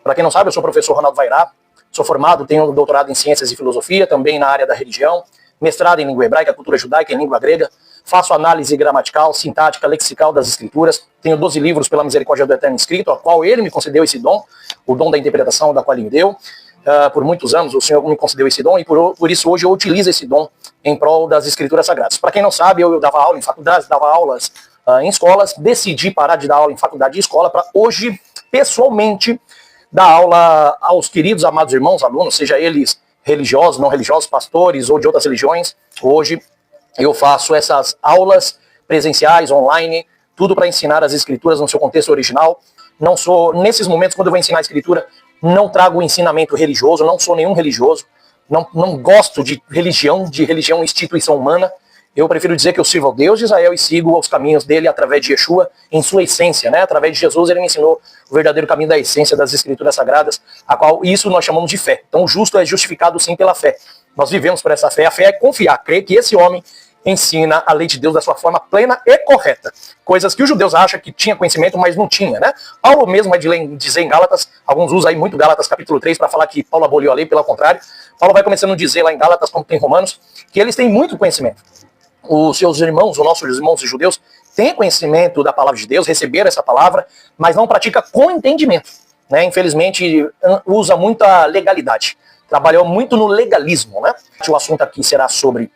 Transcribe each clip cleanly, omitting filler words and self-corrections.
Para quem não sabe, eu sou o professor Ronaldo Vairá, sou formado, tenho doutorado em Ciências e Filosofia, também na área da religião, mestrado em língua hebraica, cultura judaica e língua grega, faço análise gramatical, sintática, lexical das escrituras, tenho 12 livros pela misericórdia do Eterno escrito, a qual ele me concedeu esse dom, o dom da interpretação, da qual ele me deu. Por muitos anos o Senhor me concedeu esse dom e por isso hoje eu utilizo esse dom em prol das escrituras sagradas. Para quem não sabe, eu dava aula em faculdades, dava aulas em escolas, decidi parar de dar aula em faculdade e escola para hoje, pessoalmente, dar aula aos queridos, amados irmãos, alunos, seja eles religiosos, não religiosos, pastores ou de outras religiões. Hoje eu faço essas aulas presenciais, online, tudo para ensinar as escrituras no seu contexto original. Não sou, nesses momentos, quando eu vou ensinar a escritura, não trago ensinamento religioso, não sou nenhum religioso, não gosto de religião instituição humana. Eu prefiro dizer que eu sirvo ao Deus de Israel e sigo os caminhos dele através de Yeshua, em sua essência, né? Através de Jesus ele me ensinou o verdadeiro caminho da essência das escrituras sagradas, a qual isso nós chamamos de fé. Então o justo é justificado sim pela fé. Nós vivemos por essa fé. A fé é confiar, crer que esse homem ensina a lei de Deus da sua forma plena e correta. Coisas que os judeus acham que tinha conhecimento, mas não tinha, né? Paulo mesmo vai dizer em Gálatas, alguns usam aí muito Gálatas capítulo 3 para falar que Paulo aboliu a lei, pelo contrário. Paulo vai começando a dizer lá em Gálatas, como tem em Romanos, que eles têm muito conhecimento. Os seus irmãos, os nossos irmãos judeus, têm conhecimento da palavra de Deus, receberam essa palavra, mas não pratica com entendimento, né? Infelizmente, usa muita legalidade. Trabalhou muito no legalismo, né? O assunto aqui será sobre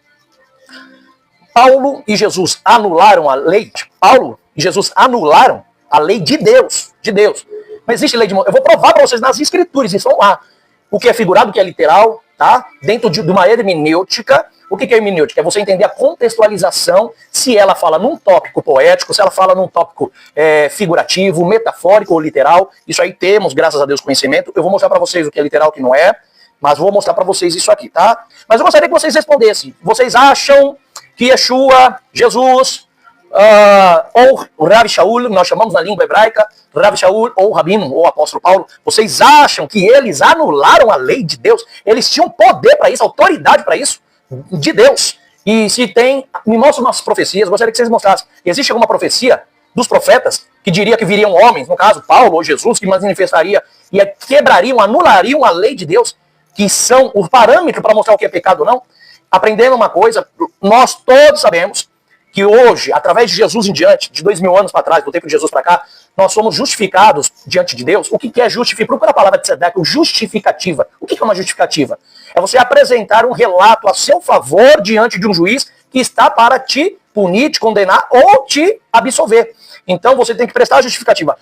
Paulo e Jesus anularam a lei. Paulo e Jesus anularam a lei de Deus. De Deus. Não existe lei de Moisés. Eu vou provar para vocês nas escrituras, estão lá. O que é figurado, o que é literal, tá? Dentro de uma hermenêutica. O que é hermenêutica? É você entender a contextualização, se ela fala num tópico poético, se ela fala num tópico figurativo, metafórico ou literal. Isso aí temos, graças a Deus, conhecimento. Eu vou mostrar para vocês o que é literal e o que não é, mas vou mostrar para vocês isso aqui, tá? Mas eu gostaria que vocês respondessem. Vocês acham que Yeshua, Jesus, ou o Rav Shaul, nós chamamos na língua hebraica, Rav Shaul, ou o Rabino, ou o apóstolo Paulo, vocês acham que eles anularam a lei de Deus? Eles tinham poder para isso, autoridade para isso, de Deus. E se tem, me mostram nossas profecias, gostaria que vocês mostrassem. Existe alguma profecia dos profetas que diria que viriam homens, no caso Paulo ou Jesus, que manifestaria e quebrariam, anulariam a lei de Deus, que são o parâmetro para mostrar o que é pecado ou não? Aprendendo uma coisa, nós todos sabemos que hoje, através de Jesus em diante, de 2000 anos para trás, do tempo de Jesus para cá, nós somos justificados diante de Deus. O que é justificar? Procura a palavra de Tzedek, justificativa. O que é uma justificativa? É você apresentar um relato a seu favor diante de um juiz que está para te punir, te condenar ou te absolver. Então você tem que prestar a justificativa.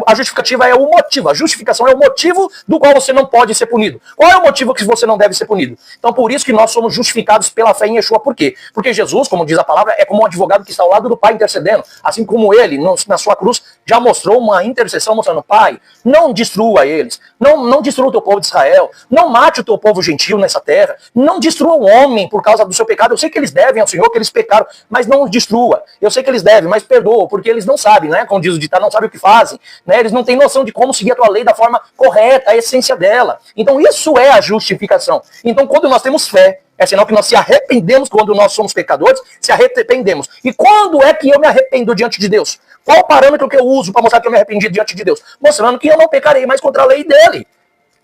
A justificativa é o motivo, a justificação é o motivo do qual você não pode ser punido. Qual é o motivo que você não deve ser punido? Então por isso que nós somos justificados pela fé em Yeshua. Por quê? Porque Jesus, como diz a palavra, é como um advogado que está ao lado do Pai intercedendo. Assim como ele, na sua cruz, já mostrou uma intercessão mostrando: Pai, não destrua eles, não destrua o teu povo de Israel, não mate o teu povo gentil nessa terra, não destrua o homem por causa do seu pecado. Eu sei que eles devem ao Senhor, que eles pecaram, mas não os destrua. Eu sei que eles devem, mas perdoa, porque eles não sabem, né? Como diz o ditado, não sabem o que fazem. Né? Eles não têm noção de como seguir a tua lei da forma correta, a essência dela. Então isso é a justificação. Então quando nós temos fé, é sinal que nós se arrependemos. Quando nós somos pecadores, se arrependemos. E quando é que eu me arrependo diante de Deus? Qual o parâmetro que eu uso para mostrar que eu me arrependi diante de Deus? Mostrando que eu não pecarei mais contra a lei dele.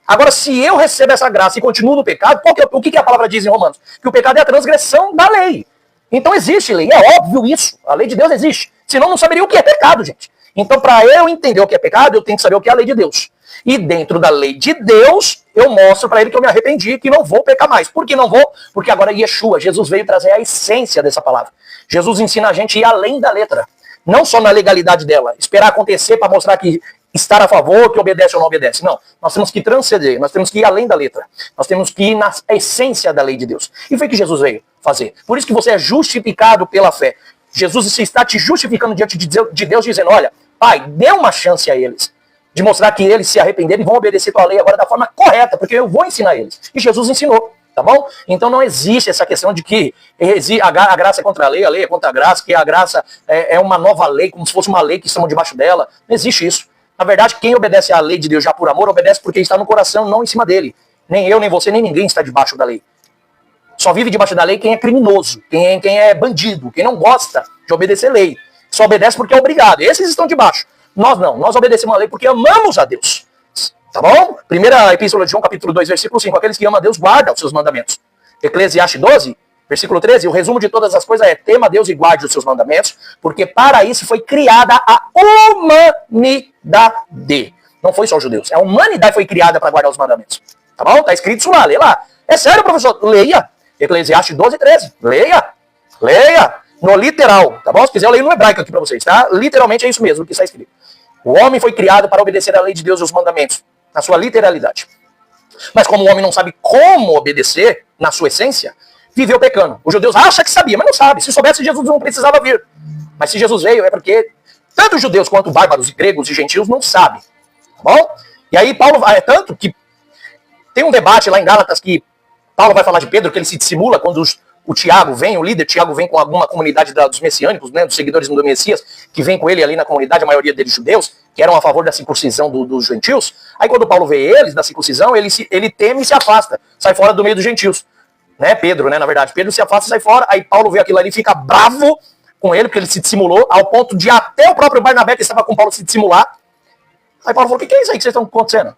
Agora, se eu recebo essa graça e continuo no pecado, o que a palavra diz em Romanos? Que o pecado é a transgressão da lei. Então existe lei, é óbvio isso. A lei de Deus existe. Senão eu não saberia o que é pecado, gente. Então, para eu entender o que é pecado, eu tenho que saber o que é a lei de Deus. E dentro da lei de Deus, eu mostro para ele que eu me arrependi, que não vou pecar mais. Por que não vou? Porque agora Yeshua, Jesus veio trazer a essência dessa palavra. Jesus ensina a gente a ir além da letra. Não só na legalidade dela, esperar acontecer para mostrar que estar a favor, que obedece ou não obedece. Não, nós temos que transcender, nós temos que ir além da letra. Nós temos que ir na essência da lei de Deus. E foi o que Jesus veio fazer. Por isso que você é justificado pela fé. Jesus está te justificando diante de Deus, dizendo: olha, Pai, dê uma chance a eles, de mostrar que eles se arrependeram e vão obedecer tua lei agora da forma correta, porque eu vou ensinar eles. E Jesus ensinou, tá bom? Então não existe essa questão de que a graça é contra a lei é contra a graça, que a graça é uma nova lei, como se fosse uma lei que estamos debaixo dela. Não existe isso. Na verdade, quem obedece à lei de Deus já por amor, obedece porque está no coração, não em cima dele. Nem eu, nem você, nem ninguém está debaixo da lei. Só vive debaixo da lei quem é criminoso, quem é bandido, quem não gosta de obedecer lei. Só obedece porque é obrigado. Esses estão debaixo. Nós não. Nós obedecemos a lei porque amamos a Deus. Tá bom? Primeira Epístola de João, capítulo 2, versículo 5. Aqueles que amam a Deus guardam os seus mandamentos. Eclesiastes 12, versículo 13. O resumo de todas as coisas é: tema a Deus e guarde os seus mandamentos, porque para isso foi criada a humanidade. Não foi só os judeus. A humanidade foi criada para guardar os mandamentos. Tá bom? Tá escrito isso lá, lê lá. É sério, professor? Leia. Eclesiastes 12, 13. Leia. Leia. No literal. Tá bom? Se quiser, eu leio no hebraico aqui para vocês, tá? Literalmente é isso mesmo que está escrito. O homem foi criado para obedecer à lei de Deus e os mandamentos, na sua literalidade. Mas como o homem não sabe como obedecer, na sua essência, viveu pecando. Os judeus acham que sabia, mas não sabe. Se soubesse, Jesus não precisava vir. Mas se Jesus veio, é porque tanto os judeus quanto bárbaros, e gregos e gentios não sabem. Tá bom? E aí Paulo, é tanto que tem um debate lá em Gálatas que Paulo vai falar de Pedro, que ele se dissimula quando o Tiago vem, o líder Tiago vem com alguma comunidade dos messiânicos, né, dos seguidores do Messias, que vem com ele ali na comunidade, a maioria deles judeus, que eram a favor da circuncisão dos gentios. Aí quando Paulo vê eles, da circuncisão, ele teme e se afasta, sai fora do meio dos gentios. Né, Pedro, né, na verdade. Pedro se afasta e sai fora, aí Paulo vê aquilo ali e fica bravo com ele, porque ele se dissimulou, ao ponto de até o próprio Barnabé, que estava com Paulo, se dissimular. Aí Paulo falou: o que é isso aí que vocês estão acontecendo?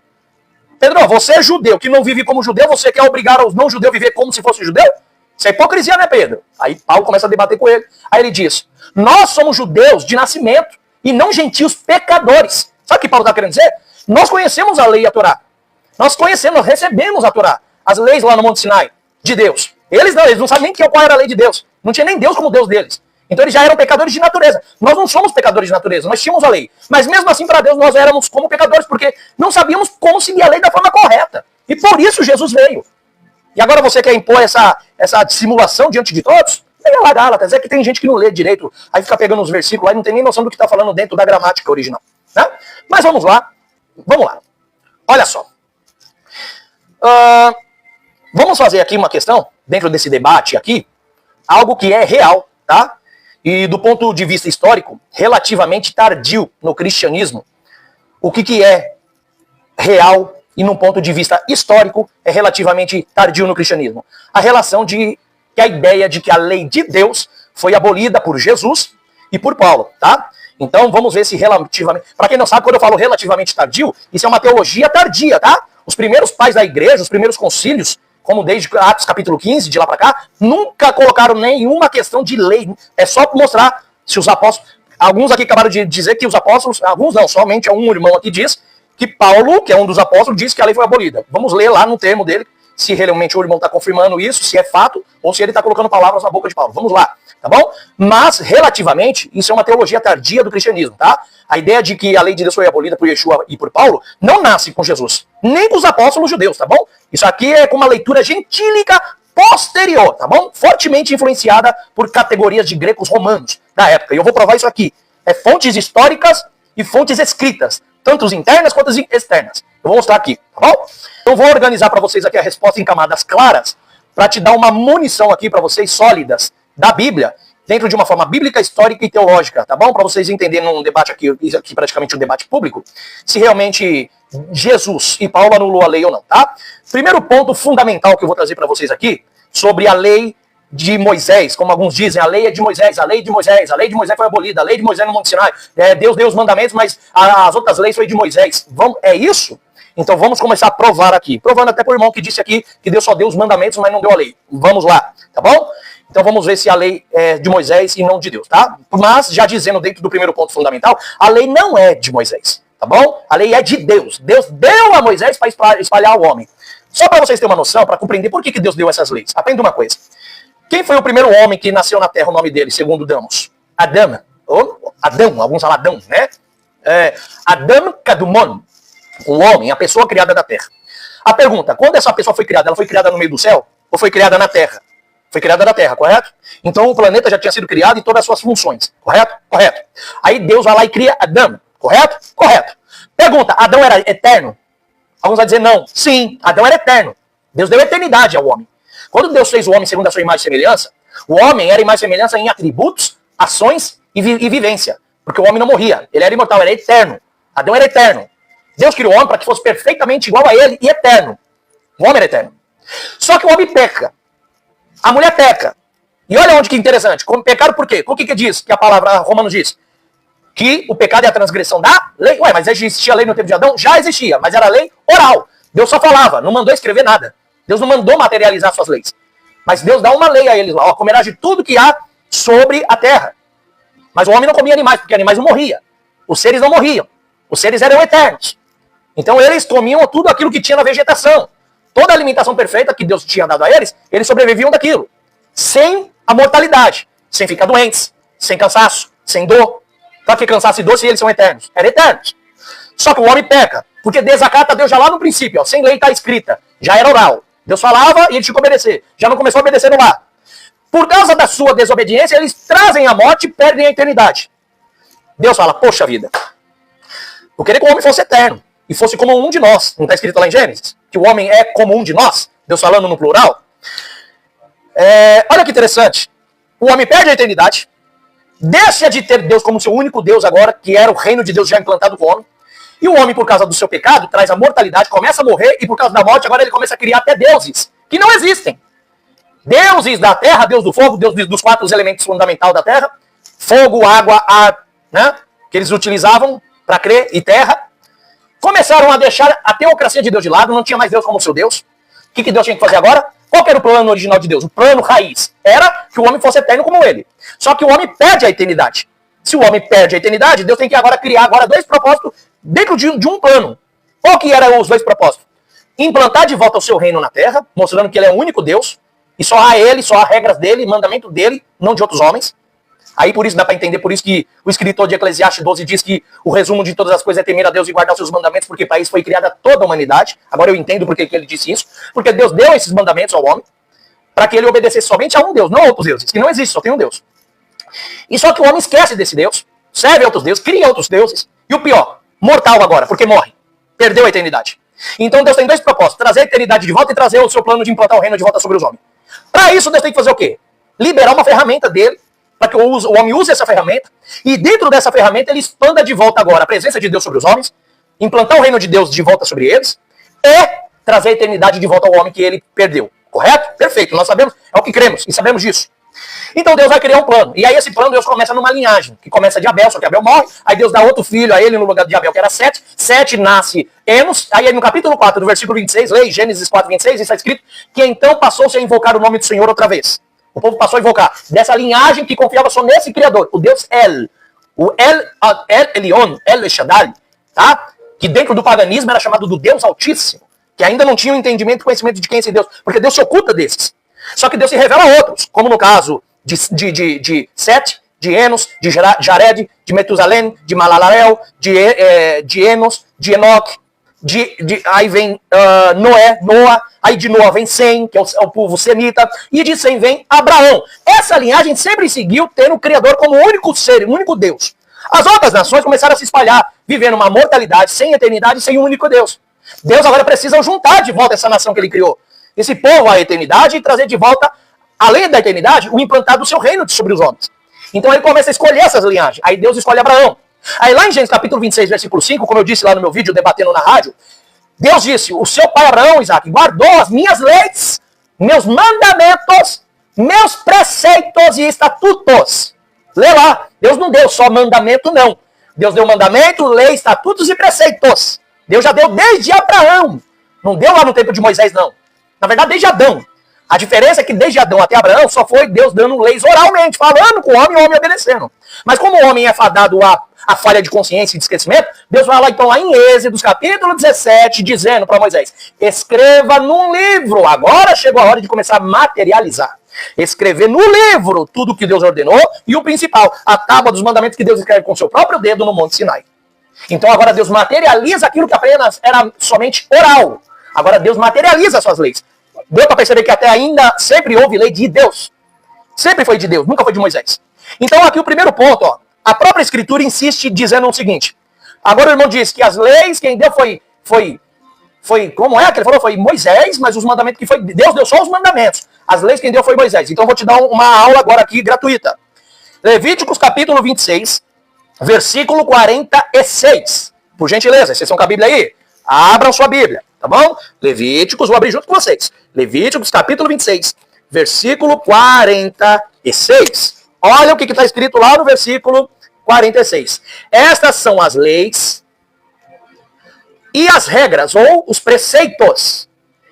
Pedro, você é judeu, que não vive como judeu, você quer obrigar os não-judeus a viver como se fosse judeu? Isso é hipocrisia, né, Pedro? Aí Paulo começa a debater com ele. Aí ele diz: nós somos judeus de nascimento e não gentios pecadores. Sabe o que Paulo está querendo dizer? Nós conhecemos a lei e a Torá. Nós conhecemos, nós recebemos a Torá. As leis lá no Monte Sinai, de Deus. Eles não sabem nem qual era a lei de Deus. Não tinha nem Deus como Deus deles. Então eles já eram pecadores de natureza. Nós não somos pecadores de natureza, nós tínhamos a lei. Mas mesmo assim, para Deus, nós éramos como pecadores, porque não sabíamos como seguir a lei da forma correta. E por isso Jesus veio. E agora você quer impor essa dissimulação diante de todos? Leia lá Gálatas, é que tem gente que não lê direito, aí fica pegando os versículos lá e não tem nem noção do que está falando dentro da gramática original. Né? Mas vamos lá. Olha só. Vamos fazer aqui uma questão, dentro desse debate aqui, algo que é real, tá? E do ponto de vista histórico, relativamente tardio no cristianismo. O que é real e, num ponto de vista histórico, é relativamente tardio no cristianismo? A relação de que a ideia de que a lei de Deus foi abolida por Jesus e por Paulo, tá? Então vamos ver se relativamente... Para quem não sabe, quando eu falo relativamente tardio, isso é uma teologia tardia, tá? Os primeiros pais da igreja, os primeiros concílios, como desde Atos capítulo 15, de lá para cá, nunca colocaram nenhuma questão de lei. É só mostrar se os apóstolos... Alguns aqui acabaram de dizer que os apóstolos... Alguns não, somente um irmão aqui diz que Paulo, que é um dos apóstolos, disse que a lei foi abolida. Vamos ler lá no termo dele, se realmente o irmão está confirmando isso, se é fato, ou se ele está colocando palavras na boca de Paulo. Vamos lá, tá bom? Mas, relativamente, isso é uma teologia tardia do cristianismo, tá? A ideia de que a lei de Deus foi abolida por Yeshua e por Paulo não nasce com Jesus, nem com os apóstolos judeus, tá bom? Isso aqui é com uma leitura gentílica posterior, tá bom? Fortemente influenciada por categorias de gregos romanos da época. E eu vou provar isso aqui. É fontes históricas e fontes escritas, tanto as internas quanto as externas. Eu vou mostrar aqui, tá bom? Eu vou organizar para vocês aqui a resposta em camadas claras, para te dar uma munição aqui para vocês sólidas da Bíblia, dentro de uma forma bíblica, histórica e teológica, tá bom? Para vocês entenderem num debate aqui, isso aqui praticamente um debate público, se realmente Jesus e Paulo anulou a lei ou não, tá? Primeiro ponto fundamental que eu vou trazer para vocês aqui, sobre a lei de Moisés, como alguns dizem, a lei é de Moisés, a lei de Moisés, a lei de Moisés foi abolida, a lei de Moisés no Monte Sinai, Deus deu os mandamentos, mas as outras leis foi de Moisés. É isso? Então vamos começar a provar aqui. Provando até por irmão que disse aqui que Deus só deu os mandamentos, mas não deu a lei. Vamos lá, tá bom? Então vamos ver se a lei é de Moisés e não de Deus, tá? Mas já dizendo dentro do primeiro ponto fundamental, a lei não é de Moisés, tá bom? A lei é de Deus. Deus deu a Moisés para espalhar o homem. Só para vocês terem uma noção, para compreender por que Deus deu essas leis. Aprenda uma coisa. Quem foi o primeiro homem que nasceu na terra, o nome dele, segundo Damos? Adão. Ou Adão, alguns falam Adão, né? Adam Kadumon. O homem, a pessoa criada da terra. A pergunta, quando essa pessoa foi criada, ela foi criada no meio do céu? Ou foi criada na terra? Foi criada na terra, correto? Então o planeta já tinha sido criado e todas as suas funções, correto? Correto. Aí Deus vai lá e cria Adão, correto? Correto. Pergunta, Adão era eterno? Alguns vão dizer não. Sim, Adão era eterno. Deus deu eternidade ao homem. Quando Deus fez o homem segundo a sua imagem e semelhança, o homem era imagem e semelhança em atributos, ações e vivência. Porque o homem não morria, ele era imortal, era eterno. Adão era eterno. Deus criou o homem para que fosse perfeitamente igual a ele e eterno. O homem era eterno. Só que o homem peca. A mulher peca. E olha onde que é interessante. Pecaram por quê? O que diz que a palavra Romanos diz? que o pecado é a transgressão da lei. Ué, mas existia lei no tempo de Adão? Já existia, mas era lei oral. Deus só falava, não mandou escrever nada. Deus não mandou materializar suas leis. Mas Deus dá uma lei a eles lá, ó, comerás de tudo que há sobre a terra. Mas o homem não comia animais, porque animais não morriam. Os seres não morriam. Os seres eram eternos. Então eles comiam tudo aquilo que tinha na vegetação. Toda a alimentação perfeita que Deus tinha dado a eles, eles sobreviviam daquilo. Sem a mortalidade, sem ficar doentes, sem cansaço, sem dor. Para que cansaço e dor se eles são eternos? Eram eternos. Só que o homem peca, porque desacata Deus já lá no princípio, ó, sem lei está escrita, já era oral. Deus falava e ele tinha que obedecer. Já não começou a obedecer no ar. Por causa da sua desobediência, eles trazem a morte e perdem a eternidade. Deus fala, poxa vida, eu queria que o homem fosse eterno e fosse como um de nós. Não está escrito lá em Gênesis? Que o homem é como um de nós? Deus falando no plural. Olha que interessante. O homem perde a eternidade, deixa de ter Deus como seu único Deus agora, que era o reino de Deus já implantado com o homem. E o homem, por causa do seu pecado, traz a mortalidade, começa a morrer, e por causa da morte, agora ele começa a criar até deuses, que não existem. Deuses da terra, Deus do fogo, Deus dos 4 elementos fundamentais da terra, fogo, água, ar, né, que eles utilizavam para crer, e terra. Começaram a deixar a teocracia de Deus de lado, não tinha mais Deus como seu Deus. O que Deus tinha que fazer agora? Qual que era o plano original de Deus? O plano raiz era que o homem fosse eterno como ele. Só que o homem perde a eternidade. Se o homem perde a eternidade, Deus tem que agora criar agora 2 propósitos dentro de um plano. Qual que eram os 2 propósitos? Implantar de volta o seu reino na terra, mostrando que ele é o único Deus, e só há ele, só há regras dele, mandamento dele, não de outros homens. Aí por isso dá para entender, por isso que o escritor de Eclesiastes 12 diz que o resumo de todas as coisas é temer a Deus e guardar os seus mandamentos, porque para isso foi criada toda a humanidade. Agora eu entendo por que ele disse isso. Porque Deus deu esses mandamentos ao homem, para que ele obedecesse somente a um Deus, não a outros deuses, que não existe, só tem um Deus. E só que o homem esquece desse Deus, serve a outros deuses, cria outros deuses, e o pior, mortal agora, porque morre, perdeu a eternidade. Então Deus tem 2 propósitos, trazer a eternidade de volta e trazer o seu plano de implantar o reino de volta sobre os homens. Para isso Deus tem que fazer o quê? Liberar uma ferramenta dele, para que o homem use essa ferramenta, e dentro dessa ferramenta ele expanda de volta agora a presença de Deus sobre os homens, implantar o reino de Deus de volta sobre eles, e trazer a eternidade de volta ao homem que ele perdeu. Correto? Perfeito. Nós sabemos, é o que cremos, e sabemos disso. Então Deus vai criar um plano. E aí esse plano Deus começa numa linhagem, que começa de Abel, só que Abel morre, aí Deus dá outro filho a ele no lugar de Abel, que era Sete. Sete nasce Enos, aí no capítulo 4, do versículo 26, lei, Gênesis 4, 26, está escrito que então passou-se a invocar o nome do Senhor outra vez. O povo passou a invocar dessa linhagem que confiava só nesse Criador, o Deus El. O El Elyon, El Shaddai, tá? Que dentro do paganismo era chamado do Deus Altíssimo, que ainda não tinha o entendimento e conhecimento de quem é esse Deus, porque Deus se oculta desses. Só que Deus se revela a outros, como no caso de Sete, de Enos, de Jared, de Metusalém, de Malalel, de Enos, de Enoque, aí vem Noa, aí de Noa vem Sem, que é o povo semita, e de Sem vem Abraão. Essa linhagem sempre seguiu tendo o Criador como o único ser, o único Deus. As outras nações começaram a se espalhar, vivendo uma mortalidade, sem eternidade, sem um único Deus. Deus agora precisa juntar de volta essa nação que ele criou, esse povo à eternidade, e trazer de volta, além da eternidade, o implantar do seu reino sobre os homens. Então ele começa a escolher essas linhagens. Aí Deus escolhe Abraão. Aí lá em Gênesis capítulo 26, versículo 5, como eu disse lá no meu vídeo, debatendo na rádio, Deus disse, o seu pai Abraão, Isaac, guardou as minhas leis, meus mandamentos, meus preceitos e estatutos. Lê lá, Deus não deu só mandamento, não. Deus deu mandamento, lei, estatutos e preceitos. Deus já deu desde Abraão. Não deu lá no tempo de Moisés, não. Na verdade, desde Adão. A diferença é que desde Adão até Abraão só foi Deus dando leis oralmente, falando com o homem obedecendo. Mas como o homem é fadado a falha de consciência e de esquecimento, Deus vai lá então lá em Êxodo, capítulo 17, dizendo para Moisés, escreva num livro, agora chegou a hora de começar a materializar. Escrever no livro tudo o que Deus ordenou e o principal, a tábua dos mandamentos que Deus escreve com seu próprio dedo no Monte Sinai. Então agora Deus materializa aquilo que apenas era somente oral. Agora Deus materializa as suas leis. Deu para perceber que até ainda sempre houve lei de Deus. Sempre foi de Deus, nunca foi de Moisés. Então aqui o primeiro ponto, ó, a própria Escritura insiste dizendo o seguinte. Agora o irmão diz que as leis quem deu foi como é que ele falou? Foi Moisés, mas os mandamentos que foi Deus deu só os mandamentos. As leis quem deu foi Moisés. Então eu vou te dar uma aula agora aqui gratuita. Levíticos capítulo 26, versículo 46. Por gentileza, vocês estão com a Bíblia aí? Abram sua Bíblia, tá bom? Levíticos, vou abrir junto com vocês. Levíticos capítulo 26, versículo 46. Olha o que está escrito lá no versículo 46. Estas são as leis e as regras, ou os preceitos,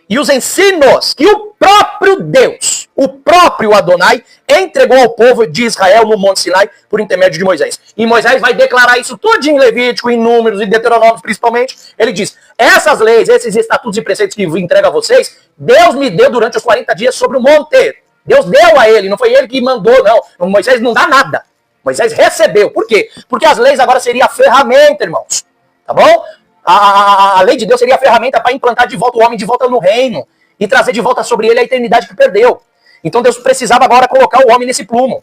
e os ensinos que o próprio Deus, o próprio Adonai, entregou ao povo de Israel no Monte Sinai por intermédio de Moisés. E Moisés vai declarar isso tudo em Levítico, em Números e Deuteronômio principalmente. Ele diz, essas leis, esses estatutos e preceitos que entrega a vocês, Deus me deu durante os 40 dias sobre o monte. Deus deu a ele, não foi ele que mandou, não. Moisés não dá nada. Moisés recebeu. Por quê? Porque as leis agora seriam a ferramenta, irmãos. Tá bom? A lei de Deus seria a ferramenta para implantar de volta o homem de volta no reino e trazer de volta sobre ele a eternidade que perdeu. Então Deus precisava agora colocar o homem nesse plumo.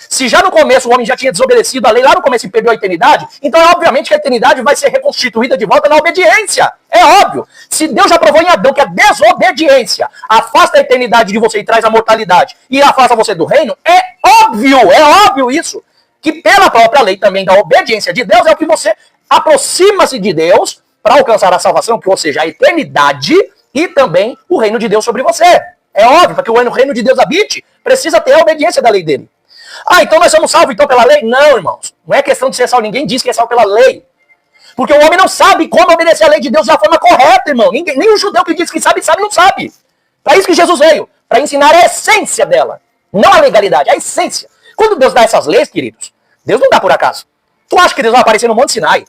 Se já no começo o homem já tinha desobedecido a lei, lá no começo e perdeu a eternidade, então é obviamente que a eternidade vai ser reconstituída de volta na obediência. É óbvio. Se Deus já provou em Adão que a desobediência afasta a eternidade de você e traz a mortalidade e afasta você do reino, é óbvio isso. Que pela própria lei também da obediência de Deus é o que você aproxima-se de Deus para alcançar a salvação, ou seja, a eternidade e também o reino de Deus sobre você. É óbvio, para que o reino de Deus habite, precisa ter a obediência da lei dele. Ah, então nós somos salvos então pela lei? Não, irmãos. Não é questão de ser salvo. Ninguém diz que é salvo pela lei. Porque o homem não sabe como obedecer a lei de Deus da forma correta, irmão. Nem o judeu que diz que sabe, não sabe. Para isso que Jesus veio. Para ensinar a essência dela. Não a legalidade, a essência. Quando Deus dá essas leis, queridos, Deus não dá por acaso. Tu acha que Deus vai aparecer no Monte Sinai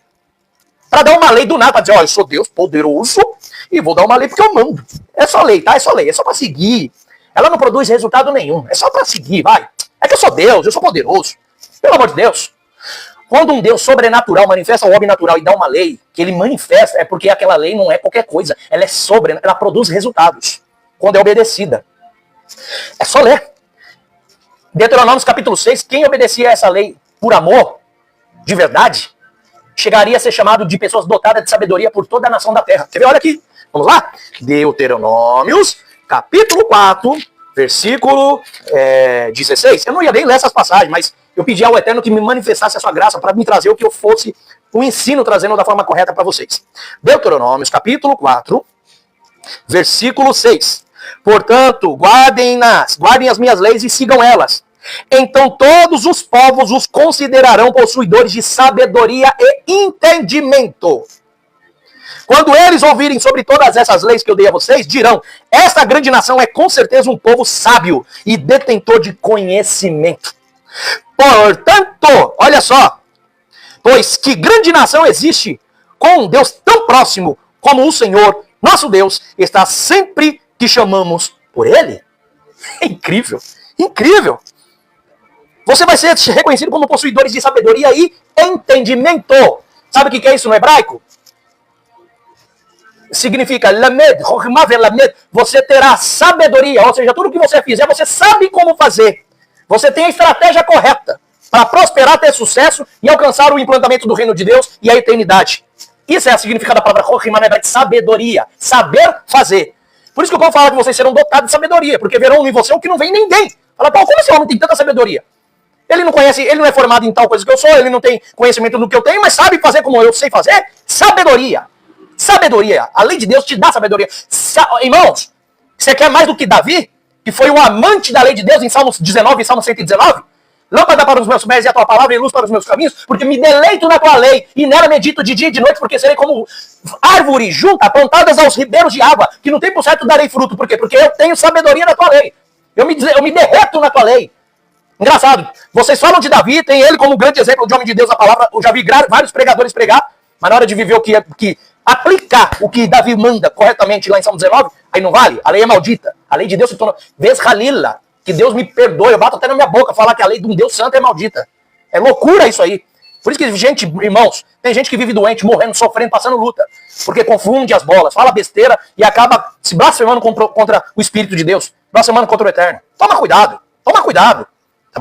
para dar uma lei do nada, para dizer, ó, eu sou Deus poderoso e vou dar uma lei porque eu mando. É só lei, tá? É só lei, é só para seguir. Ela não produz resultado nenhum. É só para seguir, vai. É que eu sou Deus, eu sou poderoso. Pelo amor de Deus. Quando um Deus sobrenatural manifesta o homem natural e dá uma lei, que ele manifesta, é porque aquela lei não é qualquer coisa. Ela é ela produz resultados. Quando é obedecida. É só ler. Deuteronômio capítulo 6, quem obedecia a essa lei por amor, de verdade, chegaria a ser chamado de pessoas dotadas de sabedoria por toda a nação da terra. Quer ver? Olha aqui. Vamos lá? Deuteronômios, capítulo 4, versículo 16. Eu não ia nem ler essas passagens, mas eu pedi ao Eterno que me manifestasse a sua graça para me trazer o que eu fosse, o ensino trazendo da forma correta para vocês. Deuteronômios, capítulo 4, versículo 6. Portanto, guardem as minhas leis e sigam elas. Então todos os povos os considerarão possuidores de sabedoria e entendimento. Quando eles ouvirem sobre todas essas leis que eu dei a vocês, dirão, esta grande nação é com certeza um povo sábio e detentor de conhecimento. Portanto, olha só, pois que grande nação existe com um Deus tão próximo como o Senhor, nosso Deus, está sempre que chamamos por Ele? É incrível, incrível. Você vai ser reconhecido como possuidores de sabedoria e entendimento. Sabe o que é isso no hebraico? Significa lamed, lamed. Você terá sabedoria, ou seja, tudo que você fizer, você sabe como fazer. Você tem a estratégia correta para prosperar, ter sucesso e alcançar o implantamento do reino de Deus e a eternidade. Isso é a significado da palavra rohimá, sabedoria, saber fazer. Por isso que o povo fala que vocês serão dotados de sabedoria, porque verão em você o que não vem em ninguém. Fala, Paulo, como esse homem tem tanta sabedoria? Ele não conhece, ele não é formado em tal coisa que eu sou, ele não tem conhecimento do que eu tenho, mas sabe fazer como eu sei fazer? Sabedoria. Sabedoria. A lei de Deus te dá sabedoria. Irmãos, você quer mais do que Davi, que foi o amante da lei de Deus em Salmos 19 e Salmo 119? Lâmpada para os meus pés e a tua palavra e luz para os meus caminhos, porque me deleito na tua lei e nela medito de dia e de noite, porque serei como árvore junta, plantadas aos ribeiros de água, que no tempo certo darei fruto. Por quê? Porque eu tenho sabedoria na tua lei. Eu me derreto na tua lei. Engraçado, vocês falam de Davi, tem ele como grande exemplo de homem de Deus, a palavra, eu já vi vários pregadores pregar, mas na hora de viver aplicar o que Davi manda corretamente lá em Salmo 19, aí não vale, a lei é maldita, a lei de Deus se torna, vez Halila, que Deus me perdoe, eu bato até na minha boca falar que a lei de um Deus santo é maldita, é loucura isso aí. Por isso que, gente, irmãos, tem gente que vive doente, morrendo, sofrendo, passando luta, porque confunde as bolas, fala besteira e acaba se blasfemando contra o Espírito de Deus, blasfemando contra o Eterno. Toma cuidado, tá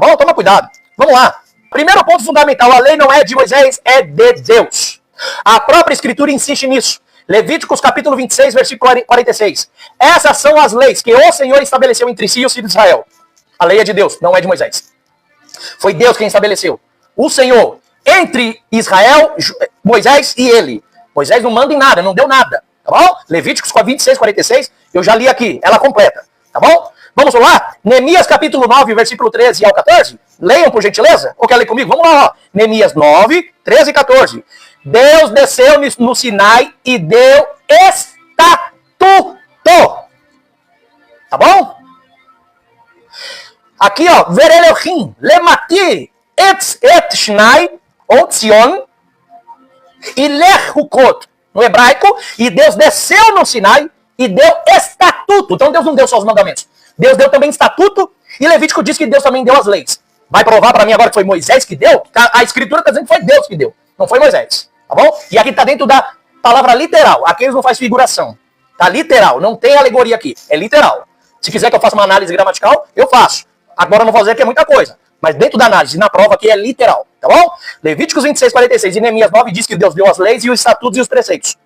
bom? Toma cuidado. Vamos lá. Primeiro ponto fundamental, a lei não é de Moisés, é de Deus. A própria Escritura insiste nisso. Levíticos capítulo 26, versículo 46. Essas são as leis que o Senhor estabeleceu entre si e os filhos de Israel. A lei é de Deus, não é de Moisés. Foi Deus quem estabeleceu. O Senhor, entre Israel, Moisés e ele. Moisés não manda em nada, não deu nada. Tá bom? Levíticos 26, 46, eu já li aqui, ela completa. Tá bom? Vamos lá? Neemias capítulo 9, versículo 13 ao 14. Leiam, por gentileza. Ou quer ler comigo? Vamos lá, ó. Neemias 9, 13 e 14. Deus desceu no Sinai e deu estatuto. Tá bom? Aqui, ó. Ver Elohim, lemati, et shnai, ou tzion, e lehukot, no hebraico. E Deus desceu no Sinai e deu estatuto. Então Deus não deu só os mandamentos. Deus deu também estatuto. E Levítico diz que Deus também deu as leis. Vai provar para mim agora que foi Moisés que deu? A escritura está dizendo que foi Deus que deu. Não foi Moisés. Tá bom? E aqui está dentro da palavra literal. Aqui eles não faz figuração. Tá literal. Não tem alegoria aqui. É literal. Se quiser que eu faça uma análise gramatical, eu faço. Agora eu não vou fazer que é muita coisa. Mas dentro da análise, na prova aqui é literal. Tá bom? Levíticos 26, 46 e Neemias 9 diz que Deus deu as leis e os estatutos e os preceitos.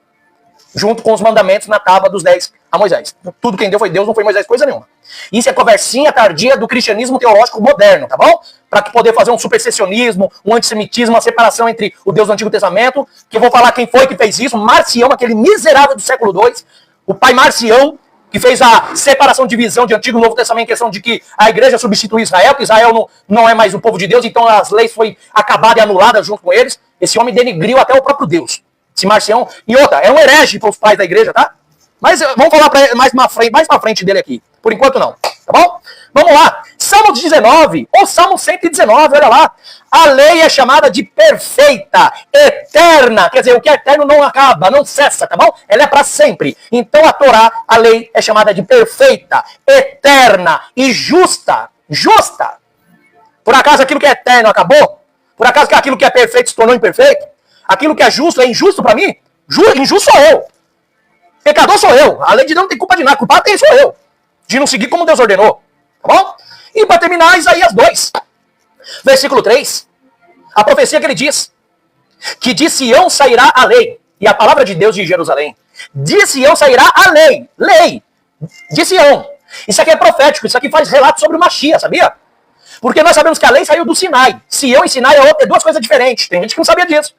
Junto com os mandamentos na tábua dos 10 a Moisés. Tudo quem deu foi Deus, não foi Moisés coisa nenhuma. Isso é conversinha tardia do cristianismo teológico moderno, tá bom? Para poder fazer um supersessionismo, um antissemitismo, uma separação entre o Deus do Antigo Testamento, que eu vou falar quem foi que fez isso, Marcião, aquele miserável do século II, o pai Marcião, que fez a separação, divisão de Antigo e Novo Testamento em questão de que a igreja substitui Israel, que Israel não é mais o povo de Deus, então as leis foram acabadas e anuladas junto com eles. Esse homem denigriu até o próprio Deus. Esse Marcião, e outra, é um herege para os pais da igreja, tá? Mas vamos falar mais pra frente dele aqui. Por enquanto não, tá bom? Vamos lá. Salmo 19, ou Salmo 119, olha lá. A lei é chamada de perfeita, eterna. Quer dizer, o que é eterno não acaba, não cessa, tá bom? Ela é para sempre. Então a Torá, a lei, é chamada de perfeita, eterna e justa. Justa. Por acaso aquilo que é eterno acabou? Por acaso que aquilo que é perfeito se tornou imperfeito? Aquilo que é justo é injusto para mim? Injusto sou eu. Pecador sou eu. A lei de Deus não tem culpa de nada. Culpado quem sou eu. De não seguir como Deus ordenou. Tá bom? E para terminar, Isaías 2. Versículo 3. A profecia que ele diz. Que de Sião sairá a lei. E a palavra de Deus de Jerusalém. De Sião sairá a lei. Lei. De Sião. Isso aqui é profético. Isso aqui faz relato sobre o Mashiach, sabia? Porque nós sabemos que a lei saiu do Sinai. Sião e Sinai é duas coisas diferentes. Tem gente que não sabia disso.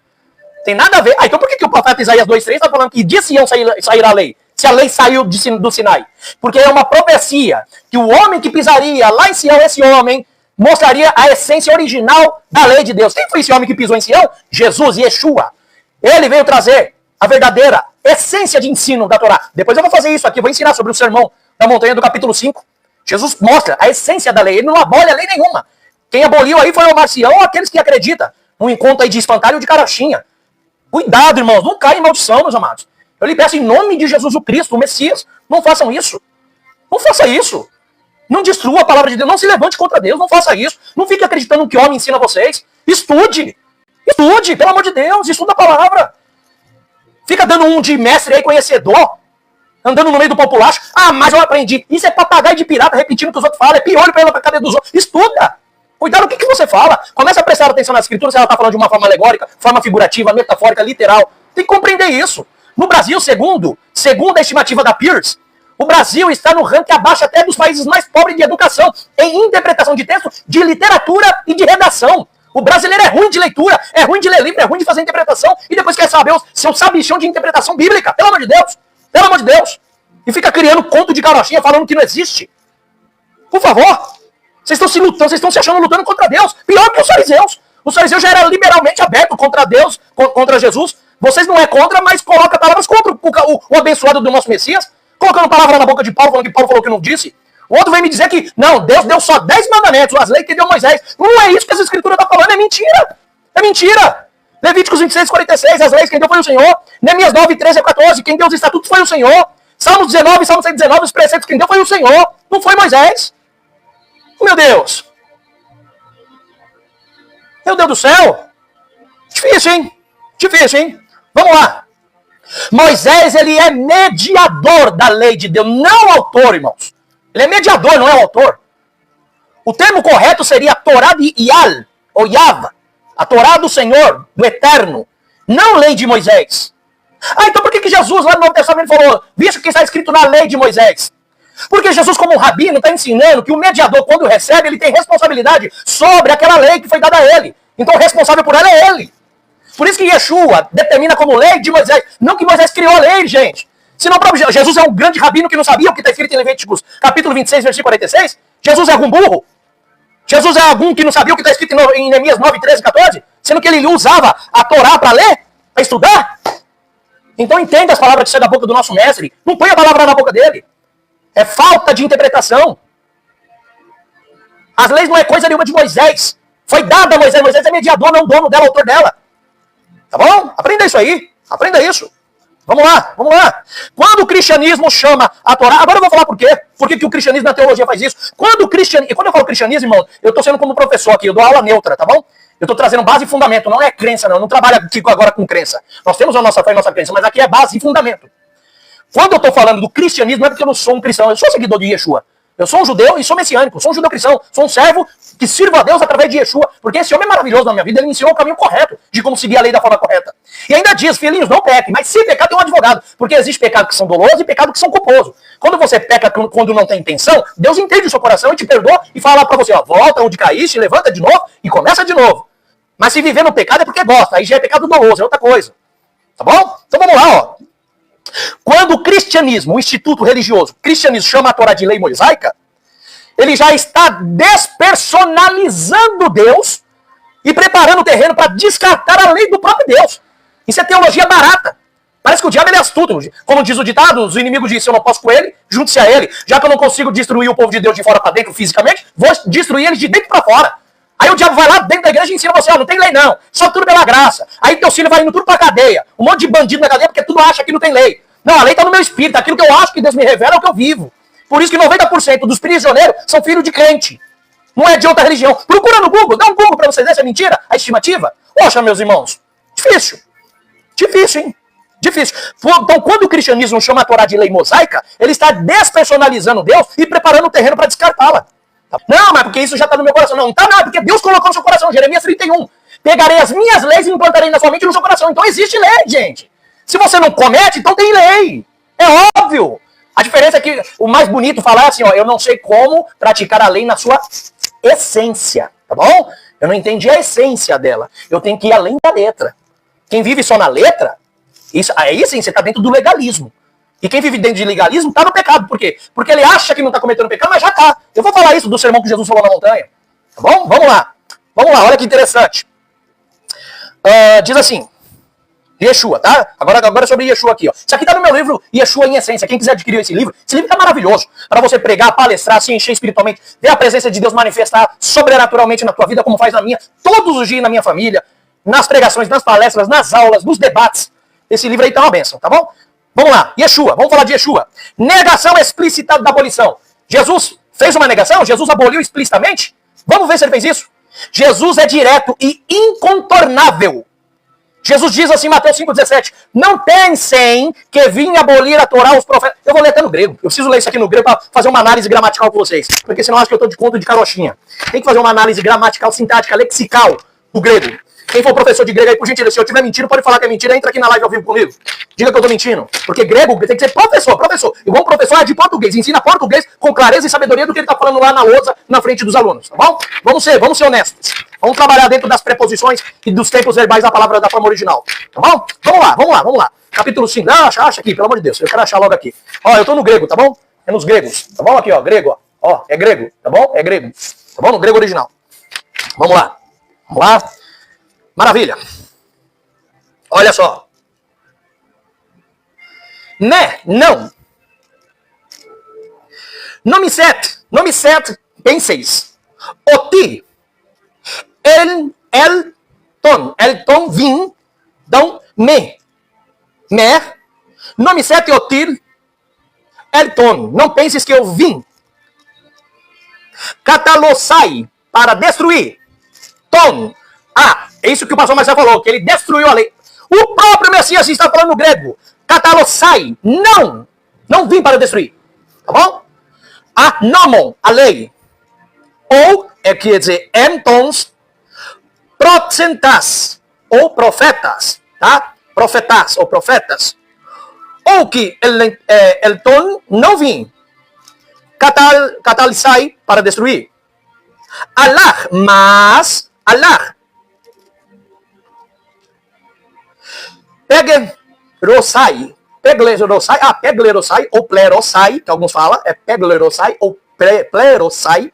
Tem nada a ver. Ah, então por que o profeta Isaías 2,3 está falando que de Sião sairá a lei? Se a lei saiu do Sinai. Porque é uma profecia que o homem que pisaria lá em Sião, esse homem, mostraria a essência original da lei de Deus. Quem foi esse homem que pisou em Sião? Jesus, Yeshua. Ele veio trazer a verdadeira essência de ensino da Torá. Depois eu vou fazer isso aqui, vou ensinar sobre o sermão da montanha do capítulo 5. Jesus mostra a essência da lei. Ele não abole a lei nenhuma. Quem aboliu aí foi o Marcião ou aqueles que acreditam. Um encontro aí de espantalho ou de carochinha. Cuidado, irmãos, não caia em maldição, meus amados. Eu lhe peço em nome de Jesus o Cristo, o Messias, não façam isso. Não faça isso. Não destrua a palavra de Deus, não se levante contra Deus, não faça isso. Não fique acreditando no que o homem ensina a vocês. Estude. Estude, pelo amor de Deus, estuda a palavra. Fica dando um de mestre aí, conhecedor, andando no meio do populacho. Ah, mas eu aprendi. Isso é papagaio de pirata, repetindo o que os outros falam, é piolho pra cabeça dos outros. Estuda. Cuidado com o que você fala. Começa a prestar atenção na escritura, se ela está falando de uma forma alegórica, forma figurativa, metafórica, literal. Tem que compreender isso. No Brasil, segundo a estimativa da Pierce, o Brasil está no ranking abaixo até dos países mais pobres de educação, em interpretação de texto, de literatura e de redação. O brasileiro é ruim de leitura, é ruim de ler livro, é ruim de fazer interpretação, e depois quer saber o seu sabichão de interpretação bíblica. Pelo amor de Deus. Pelo amor de Deus. E fica criando conto de carochinha falando que não existe. Por favor. Vocês estão se lutando, vocês estão se achando lutando contra Deus. Pior que os fariseus. Os fariseus já eram liberalmente abertos contra Deus, contra Jesus. Vocês não é contra, mas coloca palavras contra o abençoado do nosso Messias. Colocando palavra na boca de Paulo, falando que Paulo falou que não disse. O outro vem me dizer que, não, Deus deu só 10 mandamentos, as leis que deu Moisés. Não é isso que essa escritura está falando, é mentira. É mentira. Levíticos 26, 46, as leis quem deu foi o Senhor. Neemias 9, 13 a 14, quem deu os estatutos foi o Senhor. Salmos 19, Salmos 119, os preceitos quem deu foi o Senhor. Não foi Moisés. Meu Deus! Meu Deus do céu! Difícil, hein? Difícil, hein? Vamos lá. Moisés, ele é mediador da lei de Deus, não autor, irmãos. Ele é mediador, não é o autor. O termo correto seria a Torá de Ial, ou Yava. A Torá do Senhor, do Eterno. Não lei de Moisés. Ah, então por que Jesus lá no Novo Testamento falou, visto que está escrito na lei de Moisés? Porque Jesus, como um rabino, está ensinando que o mediador, quando recebe, ele tem responsabilidade sobre aquela lei que foi dada a ele. Então o responsável por ela é ele. Por isso que Yeshua determina como lei de Moisés. Não que Moisés criou a lei, gente. Senão o próprio Jesus é um grande rabino que não sabia o que está escrito em Levíticos, capítulo 26, versículo 46? Jesus é algum burro? Jesus é algum que não sabia o que está escrito em Neemias 9, 13, 14? Sendo que ele usava a Torá para ler, para estudar? Então entenda as palavras que saem da boca do nosso mestre. Não põe a palavra na boca dele. É falta de interpretação. As leis não é coisa nenhuma de Moisés. Foi dada a Moisés. Moisés é mediador, não dono dela, autor dela. Tá bom? Aprenda isso aí. Aprenda isso. Vamos lá, vamos lá. Quando o cristianismo chama a Torá... Agora eu vou falar por quê. Por que o cristianismo na teologia faz isso? Quando eu falo cristianismo, irmão, eu estou sendo como professor aqui. Eu dou aula neutra, tá bom? Eu estou trazendo base e fundamento. Não é crença, não. Eu não trabalho aqui agora com crença. Nós temos a nossa fé e a nossa crença, mas aqui é base e fundamento. Quando eu estou falando do cristianismo, não é porque eu não sou um cristão. Eu sou seguidor de Yeshua. Eu sou um judeu e sou messiânico, sou um judeu cristão, sou um servo que sirvo a Deus através de Yeshua, porque esse homem é maravilhoso na minha vida, ele me ensinou o caminho correto de como seguir a lei da forma correta. E ainda diz, filhinhos, não pequem, mas se pecar tem um advogado, porque existe pecado que são dolosos e pecado que são culposos. Quando você peca quando não tem intenção, Deus entende o seu coração e te perdoa e fala pra você, ó, volta onde caíste, levanta de novo e começa de novo. Mas se viver no pecado é porque gosta, aí já é pecado doloso, é outra coisa. Tá bom? Então vamos lá, ó. Quando o cristianismo, o instituto religioso, o cristianismo chama a Torá de lei mosaica, ele já está despersonalizando Deus e preparando o terreno para descartar a lei do próprio Deus. Isso é teologia barata. Parece que o diabo ele é astuto. Como diz o ditado, os inimigos dizem, se eu não posso com ele, junte-se a ele. Já que eu não consigo destruir o povo de Deus de fora para dentro fisicamente, vou destruir eles de dentro para fora. Aí o diabo vai lá dentro da igreja e ensina você, ó, não tem lei não, só tudo pela graça. Aí teu filho vai indo tudo pra cadeia. Um monte de bandido na cadeia porque tudo acha que não tem lei. Não, a lei tá no meu espírito, aquilo que eu acho que Deus me revela é o que eu vivo. Por isso que 90% dos prisioneiros são filhos de crente. Não é de outra religião. Procura no Google, dá um Google pra vocês verem se é mentira, a estimativa. Poxa, meus irmãos, difícil. Difícil, hein? Difícil. Então, quando o cristianismo chama a Torá de lei mosaica, ele está despersonalizando Deus e preparando o terreno para descartá-la. Não, mas porque isso já está no meu coração. Não, tá não, porque Deus colocou no seu coração. Jeremias 31. Pegarei as minhas leis e implantarei na sua mente e no seu coração. Então existe lei, gente. Se você não comete, então tem lei. É óbvio. A diferença é que o mais bonito falar é assim, ó, eu não sei como praticar a lei na sua essência, tá bom? Eu não entendi a essência dela. Eu tenho que ir além da letra. Quem vive só na letra, isso, aí sim, você está dentro do legalismo. E quem vive dentro de legalismo está no pecado. Por quê? Porque ele acha que não está cometendo pecado, mas já está. Eu vou falar isso do sermão que Jesus falou na montanha. Tá bom? Vamos lá. Vamos lá, olha que interessante. Diz assim, Yeshua, tá? Agora sobre Yeshua aqui, ó. Isso aqui tá no meu livro Yeshua em Essência. Quem quiser adquirir esse livro tá maravilhoso. Para você pregar, palestrar, se encher espiritualmente, ver a presença de Deus manifestar sobrenaturalmente na tua vida, como faz na minha, todos os dias na minha família, nas pregações, nas palestras, nas aulas, nos debates. Esse livro aí tá uma bênção, tá bom? Vamos lá, Yeshua, vamos falar de Yeshua. Negação explícita da abolição. Jesus fez uma negação? Jesus aboliu explicitamente? Vamos ver se ele fez isso. Jesus é direto e incontornável. Jesus diz assim em Mateus 5,17, não pensem que vim abolir a Torá os profetas. Eu vou ler até no grego. Eu preciso ler isso aqui no grego para fazer uma análise gramatical com vocês. Porque senão eu acho que eu estou de conto de carochinha. Tem que fazer uma análise gramatical, sintática, lexical do grego. Quem for professor de grego aí, por gentileza, se eu estiver mentindo, pode falar que é mentira, entra aqui na live ao vivo comigo. Diga que eu tô mentindo. Porque grego tem que ser professor. Igual professor é de português. Ensina português com clareza e sabedoria do que ele tá falando lá na lousa, na frente dos alunos, tá bom? Vamos ser honestos. Vamos trabalhar dentro das preposições e dos tempos verbais da palavra da forma original. Tá bom? Vamos lá. Capítulo 5. Acha aqui, pelo amor de Deus. Eu quero achar logo aqui. Ó, eu tô no grego, tá bom? É nos gregos. Tá bom? Aqui, ó, grego, ó. Ó, é grego, tá bom? É grego. Tá bom? No grego original. Vamos lá. Maravilha. Olha só. Né? Não. Nome 7, penseis. Oti. Elton, vim. Então, me. Nome 7, otir. Elton. Não penses que eu vim. Catalossai. Para destruir. Tom. É isso que o pastor Marcelo falou, que ele destruiu a lei. O próprio Messias está falando no grego. Catalossai. Não vim para destruir. Tá bom? Nomon, a lei. Ou, quer dizer, entons, procentas, ou profetas, tá? Profetas, ou profetas. Ou que Elton não vim. Catalisai, para destruir. Allah, mas Allah. Pegue Rosai, peglerosai, peglerosai ou plerosai, que alguns falam, é peglerosai ou plerosai,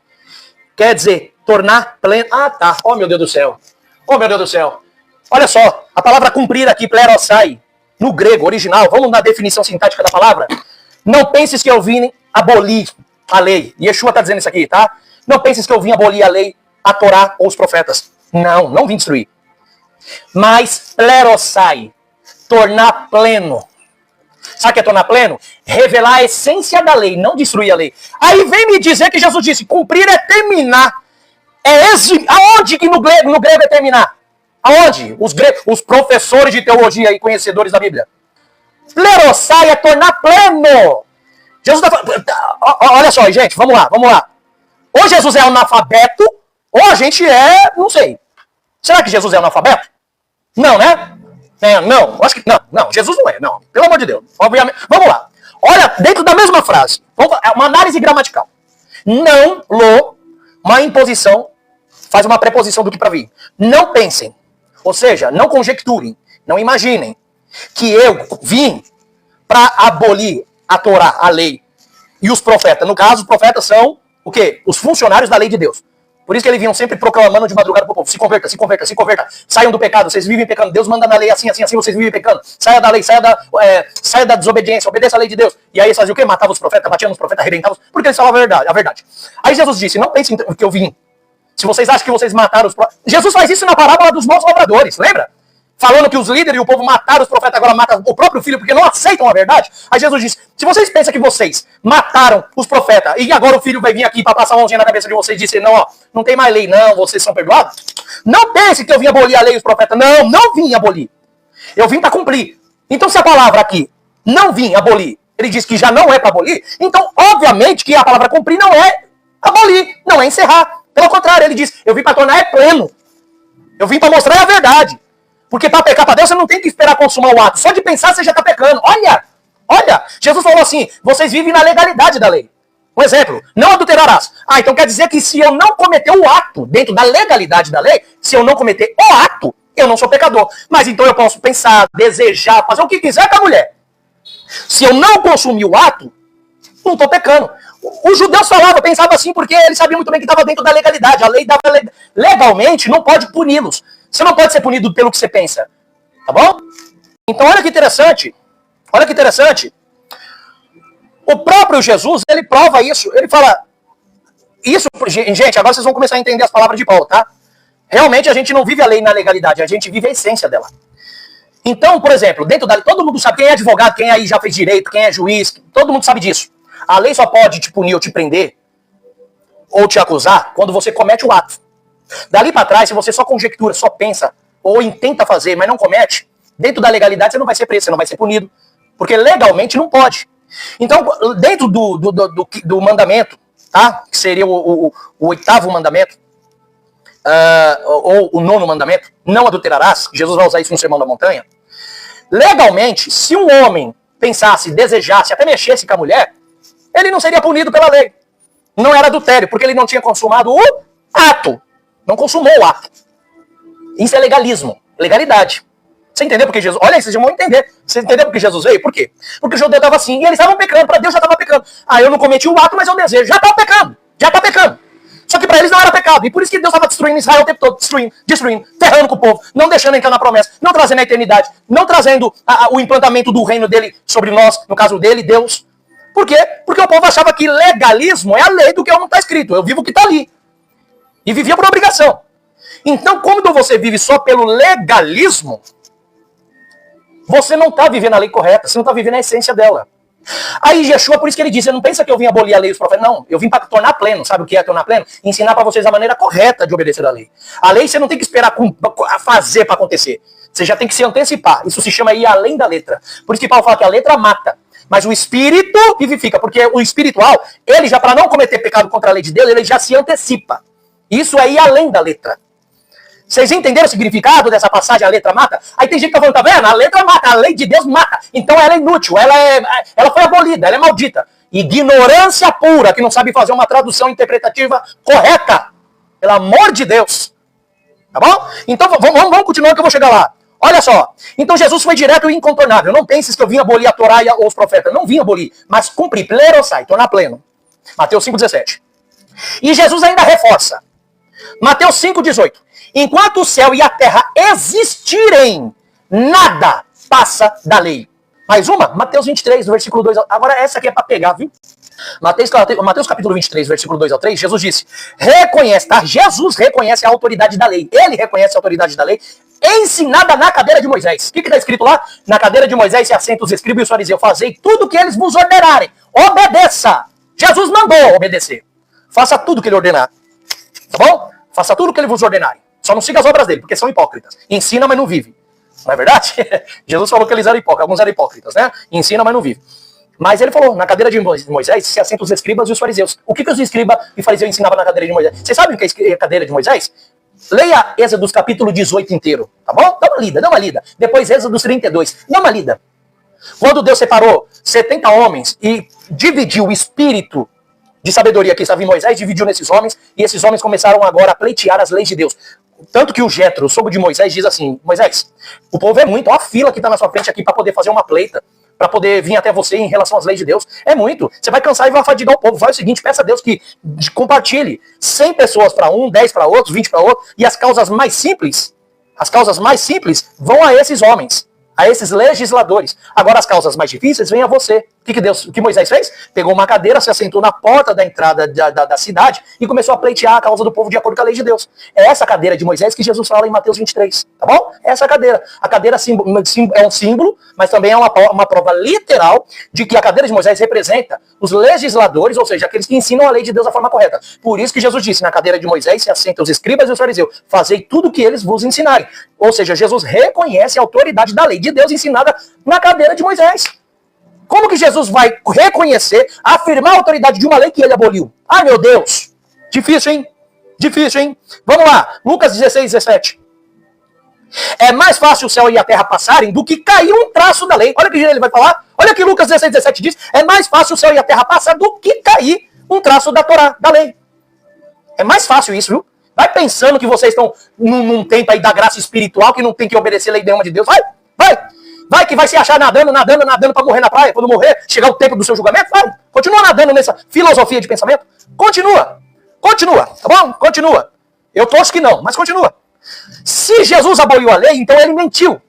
quer dizer, tornar pleno. Ah, tá. Oh, meu Deus do céu. Oh, meu Deus do céu. Olha só, a palavra cumprir aqui, plerosai, no grego original, vamos na definição sintática da palavra. Não penses que eu vim abolir a lei. Yeshua está dizendo isso aqui, tá? Não penses que eu vim abolir a lei, a Torá ou os profetas. Não, não vim destruir. Mas plerosai, tornar pleno. Sabe o que é tornar pleno? Revelar a essência da lei, não destruir a lei. Aí vem me dizer que Jesus disse, cumprir é terminar. Aonde que no grego é terminar? Aonde? Os professores de teologia e conhecedores da Bíblia. Plerosai é tornar pleno. Jesus está falando. Olha só, gente, vamos lá. Ou Jesus é analfabeto, ou a gente é, não sei. Será que Jesus é analfabeto? Não, né? Não, acho que não, Jesus não é, não. Pelo amor de Deus. Obviamente. Vamos lá. Olha, dentro da mesma frase, é uma análise gramatical. Não, uma imposição, faz uma preposição do que para vir. Não pensem, ou seja, não conjecturem, não imaginem que eu vim para abolir a Torá, a lei, e os profetas. No caso, os profetas são o quê? Os funcionários da lei de Deus. Por isso que eles vinham sempre proclamando de madrugada para o povo, se converta, se converta, se converta, saiam do pecado, vocês vivem pecando, Deus manda na lei assim, assim, assim, vocês vivem pecando, saia da lei, saia da desobediência, obedeça a lei de Deus. E aí eles faziam o quê? Matavam os profetas, batiam nos profetas, arrebentavam, porque eles falavam a verdade. Aí Jesus disse, não pensem que eu vim. Se vocês acham que vocês mataram os profetas... Jesus faz isso na parábola dos maus lavradores, lembra? Falando que os líderes e o povo mataram os profetas, agora matam o próprio filho porque não aceitam a verdade. Aí Jesus diz, se vocês pensam que vocês mataram os profetas e agora o filho vai vir aqui para passar uma mãozinha na cabeça de vocês e dizer, não, ó, não tem mais lei, não, vocês são perdoados. Não pense que eu vim abolir a lei e os profetas. Não, não vim abolir. Eu vim para cumprir. Então se a palavra aqui, não vim abolir, ele diz que já não é para abolir, então obviamente que a palavra cumprir não é abolir, não é encerrar. Pelo contrário, ele diz, eu vim para tornar pleno. Eu vim para mostrar a verdade. Porque para pecar para Deus, você não tem que esperar consumar o ato. Só de pensar, você já está pecando. Olha, Jesus falou assim, vocês vivem na legalidade da lei. Um exemplo, não adulterarás. Ah, então quer dizer que se eu não cometer o ato dentro da legalidade da lei, se eu não cometer o ato, eu não sou pecador. Mas então eu posso pensar, desejar, fazer o que quiser com a mulher. Se eu não consumir o ato, não estou pecando. Os judeus falavam, pensavam assim, porque eles sabiam muito bem que estava dentro da legalidade. A lei dava legalmente, não pode puni-los. Você não pode ser punido pelo que você pensa. Tá bom? Então olha que interessante. Olha que interessante. O próprio Jesus, ele prova isso. Ele fala... Isso, gente, agora vocês vão começar a entender as palavras de Paulo, tá? Realmente a gente não vive a lei na legalidade, a gente vive a essência dela. Então, por exemplo, dentro da lei, todo mundo sabe, quem é advogado, quem aí já fez direito, quem é juiz, todo mundo sabe disso. A lei só pode te punir ou te prender, ou te acusar, quando você comete o ato. Dali para trás, se você só conjectura, só pensa, ou intenta fazer, mas não comete, dentro da legalidade você não vai ser preso, você não vai ser punido. Porque legalmente não pode. Então, dentro do mandamento, tá? Que seria o 8º mandamento, ou o 9º mandamento, não adulterarás, Jesus vai usar isso no Sermão da Montanha. Legalmente, se um homem pensasse, desejasse, até mexesse com a mulher, ele não seria punido pela lei. Não era adultério, porque ele não tinha consumado o ato. Não consumou o ato. Isso é legalismo. Legalidade. Você entendeu porque Jesus... Olha aí, vocês já vão entender. Você entendeu porque Jesus veio? Por quê? Porque o judeu estava assim, e eles estavam pecando. Para Deus já estava pecando. Ah, eu não cometi o ato, mas eu desejo. Já estava pecando. Já está pecando. Só que para eles não era pecado. E por isso que Deus estava destruindo Israel o tempo todo. Destruindo, ferrando com o povo. Não deixando entrar na promessa. Não trazendo a eternidade. Não trazendo o implantamento do reino dele sobre nós. No caso dele, Deus. Por quê? Porque o povo achava que legalismo é a lei do que não está escrito. Eu vivo o que está ali. E vivia por obrigação. Então, quando você vive só pelo legalismo, você não está vivendo a lei correta, você não está vivendo a essência dela. Aí Yeshua, por isso que ele disse, não pensa que eu vim abolir a lei dos profetas, não, eu vim para tornar pleno. Sabe o que é tornar pleno? Ensinar para vocês a maneira correta de obedecer a lei. A lei você não tem que esperar fazer para acontecer, você já tem que se antecipar. Isso se chama ir além da letra. Por isso que Paulo fala que a letra mata, mas o espírito vivifica, porque o espiritual, ele já, para não cometer pecado contra a lei de Deus, ele já se antecipa. Isso é ir além da letra. Vocês entenderam o significado dessa passagem, a letra mata? Aí tem gente que tá falando, tá vendo? A letra mata, a lei de Deus mata. Então ela é inútil, ela foi abolida, ela é maldita. Ignorância pura, que não sabe fazer uma tradução interpretativa correta. Pelo amor de Deus. Tá bom? Então vamos continuar que eu vou chegar lá. Olha só. Então Jesus foi direto e incontornável. Não penses que eu vim abolir a Torá ou os profetas. Não vim abolir, mas cumprir, plerosai, tornar pleno. Mateus 5,17. E Jesus ainda reforça. Mateus 5,18. Enquanto o céu e a terra existirem, nada passa da lei. Mais uma? Mateus 23, versículo 2. Agora essa aqui é para pegar, viu? Mateus capítulo 23, versículo 2 ao 3, Jesus disse, reconhece, tá? Jesus reconhece a autoridade da lei. Ele reconhece a autoridade da lei ensinada na cadeira de Moisés. O que está escrito lá? Na cadeira de Moisés se assentam os escribas e os fariseus. Fazei tudo o que eles vos ordenarem. Obedeça. Jesus mandou obedecer. Faça tudo o que ele ordenar. Tá bom? Faça tudo o que ele vos ordenarem. Só não siga as obras dele, porque são hipócritas. Ensina, mas não vive. Não é verdade? Jesus falou que eles eram hipócritas. Alguns eram hipócritas, né? Ensina, mas não vive. Mas ele falou, na cadeira de Moisés se assentam os escribas e os fariseus. O que os escribas e fariseus ensinavam na cadeira de Moisés? Vocês sabem o que é a cadeira de Moisés? Leia Êxodo capítulo 18 inteiro, tá bom? Dá uma lida. Depois Êxodo 32, dá uma lida. Quando Deus separou 70 homens e dividiu o espírito de sabedoria que estava em Moisés, dividiu nesses homens, e esses homens começaram agora a pleitear as leis de Deus. Tanto que o Jetro, o sogro de Moisés, diz assim, Moisés, o povo é muito, ó a fila que está na sua frente aqui para poder fazer uma pleita, para poder vir até você em relação às leis de Deus. É muito. Você vai cansar e vai fadigar o povo. Faz o seguinte, peça a Deus que compartilhe 100 pessoas para um, 10 para outros, 20 para outro, e as causas mais simples vão a esses homens, a esses legisladores. Agora as causas mais difíceis vêm a você. O que Moisés fez? Pegou uma cadeira, se assentou na porta da entrada da cidade e começou a pleitear a causa do povo de acordo com a lei de Deus. É essa cadeira de Moisés que Jesus fala em Mateus 23, tá bom? É essa cadeira. A cadeira é um símbolo, mas também é uma prova literal de que a cadeira de Moisés representa os legisladores, ou seja, aqueles que ensinam a lei de Deus da forma correta. Por isso que Jesus disse, na cadeira de Moisés se assentam os escribas e os fariseus. Fazei tudo o que eles vos ensinarem. Ou seja, Jesus reconhece a autoridade da lei de Deus ensinada na cadeira de Moisés. Como que Jesus vai reconhecer, afirmar a autoridade de uma lei que ele aboliu? Ai, meu Deus! Difícil, hein? Difícil, hein? Vamos lá, Lucas 16, 17. É mais fácil o céu e a terra passarem do que cair um traço da lei. Olha o que ele vai falar. Olha o que Lucas 16, 17 diz. É mais fácil o céu e a terra passar do que cair um traço da Torá, da lei. É mais fácil isso, viu? Vai pensando que vocês estão num tempo aí da graça espiritual, que não tem que obedecer a lei nenhuma de Deus. Vai, vai! Vai que vai se achar nadando pra morrer na praia. Quando morrer, chegar o tempo do seu julgamento, vai. Continua nadando nessa filosofia de pensamento. Continua, tá bom? Continua. Eu torço que não, mas continua. Se Jesus aboliu a lei, então ele mentiu.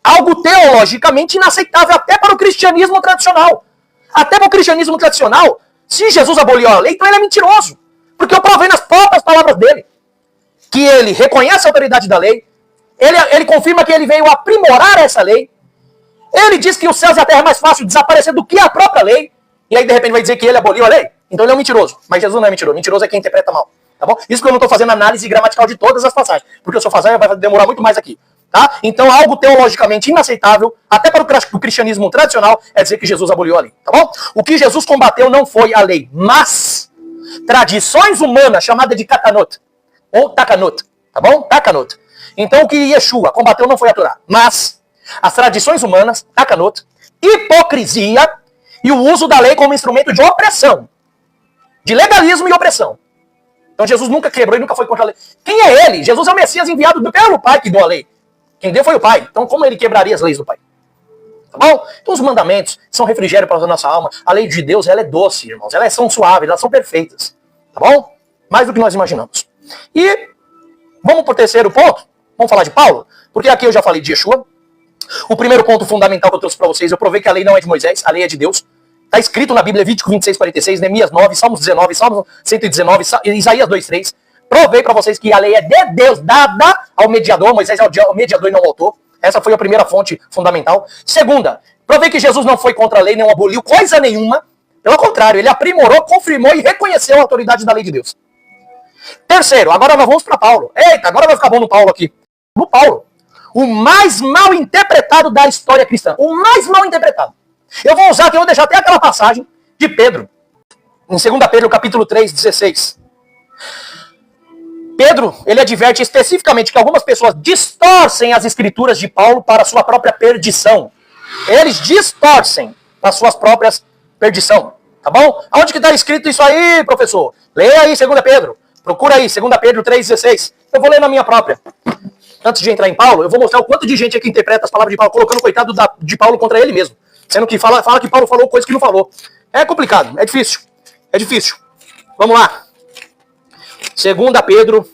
Algo teologicamente inaceitável até para o cristianismo tradicional. Até para o cristianismo tradicional, se Jesus aboliu a lei, então ele é mentiroso. Porque eu provei nas próprias palavras dele que ele reconhece a autoridade da lei, ele confirma que ele veio aprimorar essa lei. Ele diz que os céus e a terra é mais fácil desaparecer do que a própria lei. E aí, de repente, vai dizer que ele aboliu a lei? Então ele é um mentiroso. Mas Jesus não é mentiroso. Mentiroso é quem interpreta mal. Tá bom? Isso que eu não estou fazendo análise gramatical de todas as passagens. Porque se eu fazer, vai demorar muito mais aqui. Tá? Então, algo teologicamente inaceitável, até para o cristianismo tradicional, é dizer que Jesus aboliu a lei. Tá bom? O que Jesus combateu não foi a lei, mas tradições humanas, chamada de katanot. Ou takanot. Tá bom? Takanot. Então, o que Yeshua combateu não foi a Torá, mas as tradições humanas, takanot, hipocrisia e o uso da lei como instrumento de opressão. De legalismo e opressão. Então Jesus nunca quebrou e nunca foi contra a lei. Quem é ele? Jesus é o Messias enviado pelo Pai que deu a lei. Quem deu foi o Pai. Então como ele quebraria as leis do Pai? Tá bom? Então os mandamentos são refrigério para a nossa alma. A lei de Deus, ela é doce, irmãos. Elas são suaves, elas são perfeitas. Tá bom? Mais do que nós imaginamos. E vamos para o terceiro ponto. Vamos falar de Paulo? Porque aqui eu já falei de Yeshua. O primeiro ponto fundamental que eu trouxe para vocês, eu provei que a lei não é de Moisés, a lei é de Deus. Está escrito na Bíblia, Levítico 26, 46, Neemias 9, Salmos 19, Salmos 119, Isaías 2, 3. Provei para vocês que a lei é de Deus, dada ao mediador. Moisés é o mediador e não o autor. Essa foi a primeira fonte fundamental. Segunda, provei que Jesus não foi contra a lei, não aboliu coisa nenhuma. Pelo contrário, ele aprimorou, confirmou e reconheceu a autoridade da lei de Deus. Terceiro, agora nós vamos para Paulo. Eita, agora vai ficar bom no Paulo aqui. No Paulo. O mais mal interpretado da história cristã. O mais mal interpretado. Eu vou usar aqui, eu vou deixar até aquela passagem de Pedro. Em 2 Pedro, capítulo 3, 16. Pedro, ele adverte especificamente que algumas pessoas distorcem as escrituras de Paulo para a sua própria perdição. Eles distorcem as suas próprias perdição. Tá bom? Aonde que está escrito isso aí, professor? Leia aí 2 Pedro. Procura aí, 2 Pedro 3, 16. Eu vou ler na minha própria. antes de entrar em Paulo, eu vou mostrar o quanto de gente aqui interpreta as palavras de Paulo, colocando o coitado de Paulo contra ele mesmo. Sendo que fala que Paulo falou coisa que não falou. É complicado, é difícil. É difícil. Vamos lá. 2 Pedro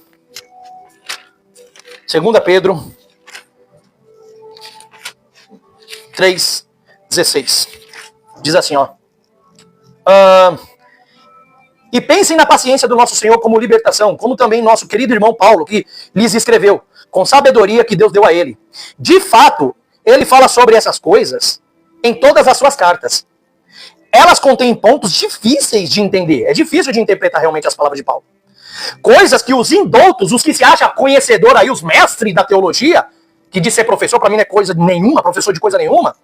3:16. Diz assim, ó. E pensem na paciência do nosso Senhor como libertação, como também nosso querido irmão Paulo, que lhes escreveu, com sabedoria que Deus deu a ele. De fato, ele fala sobre essas coisas em todas as suas cartas. Elas contêm pontos difíceis de entender. É difícil de interpretar realmente as palavras de Paulo. Coisas que os indoutos, os que se acham conhecedor aí, os mestres da teologia, que diz ser professor, para mim não é coisa nenhuma, professor de coisa nenhuma,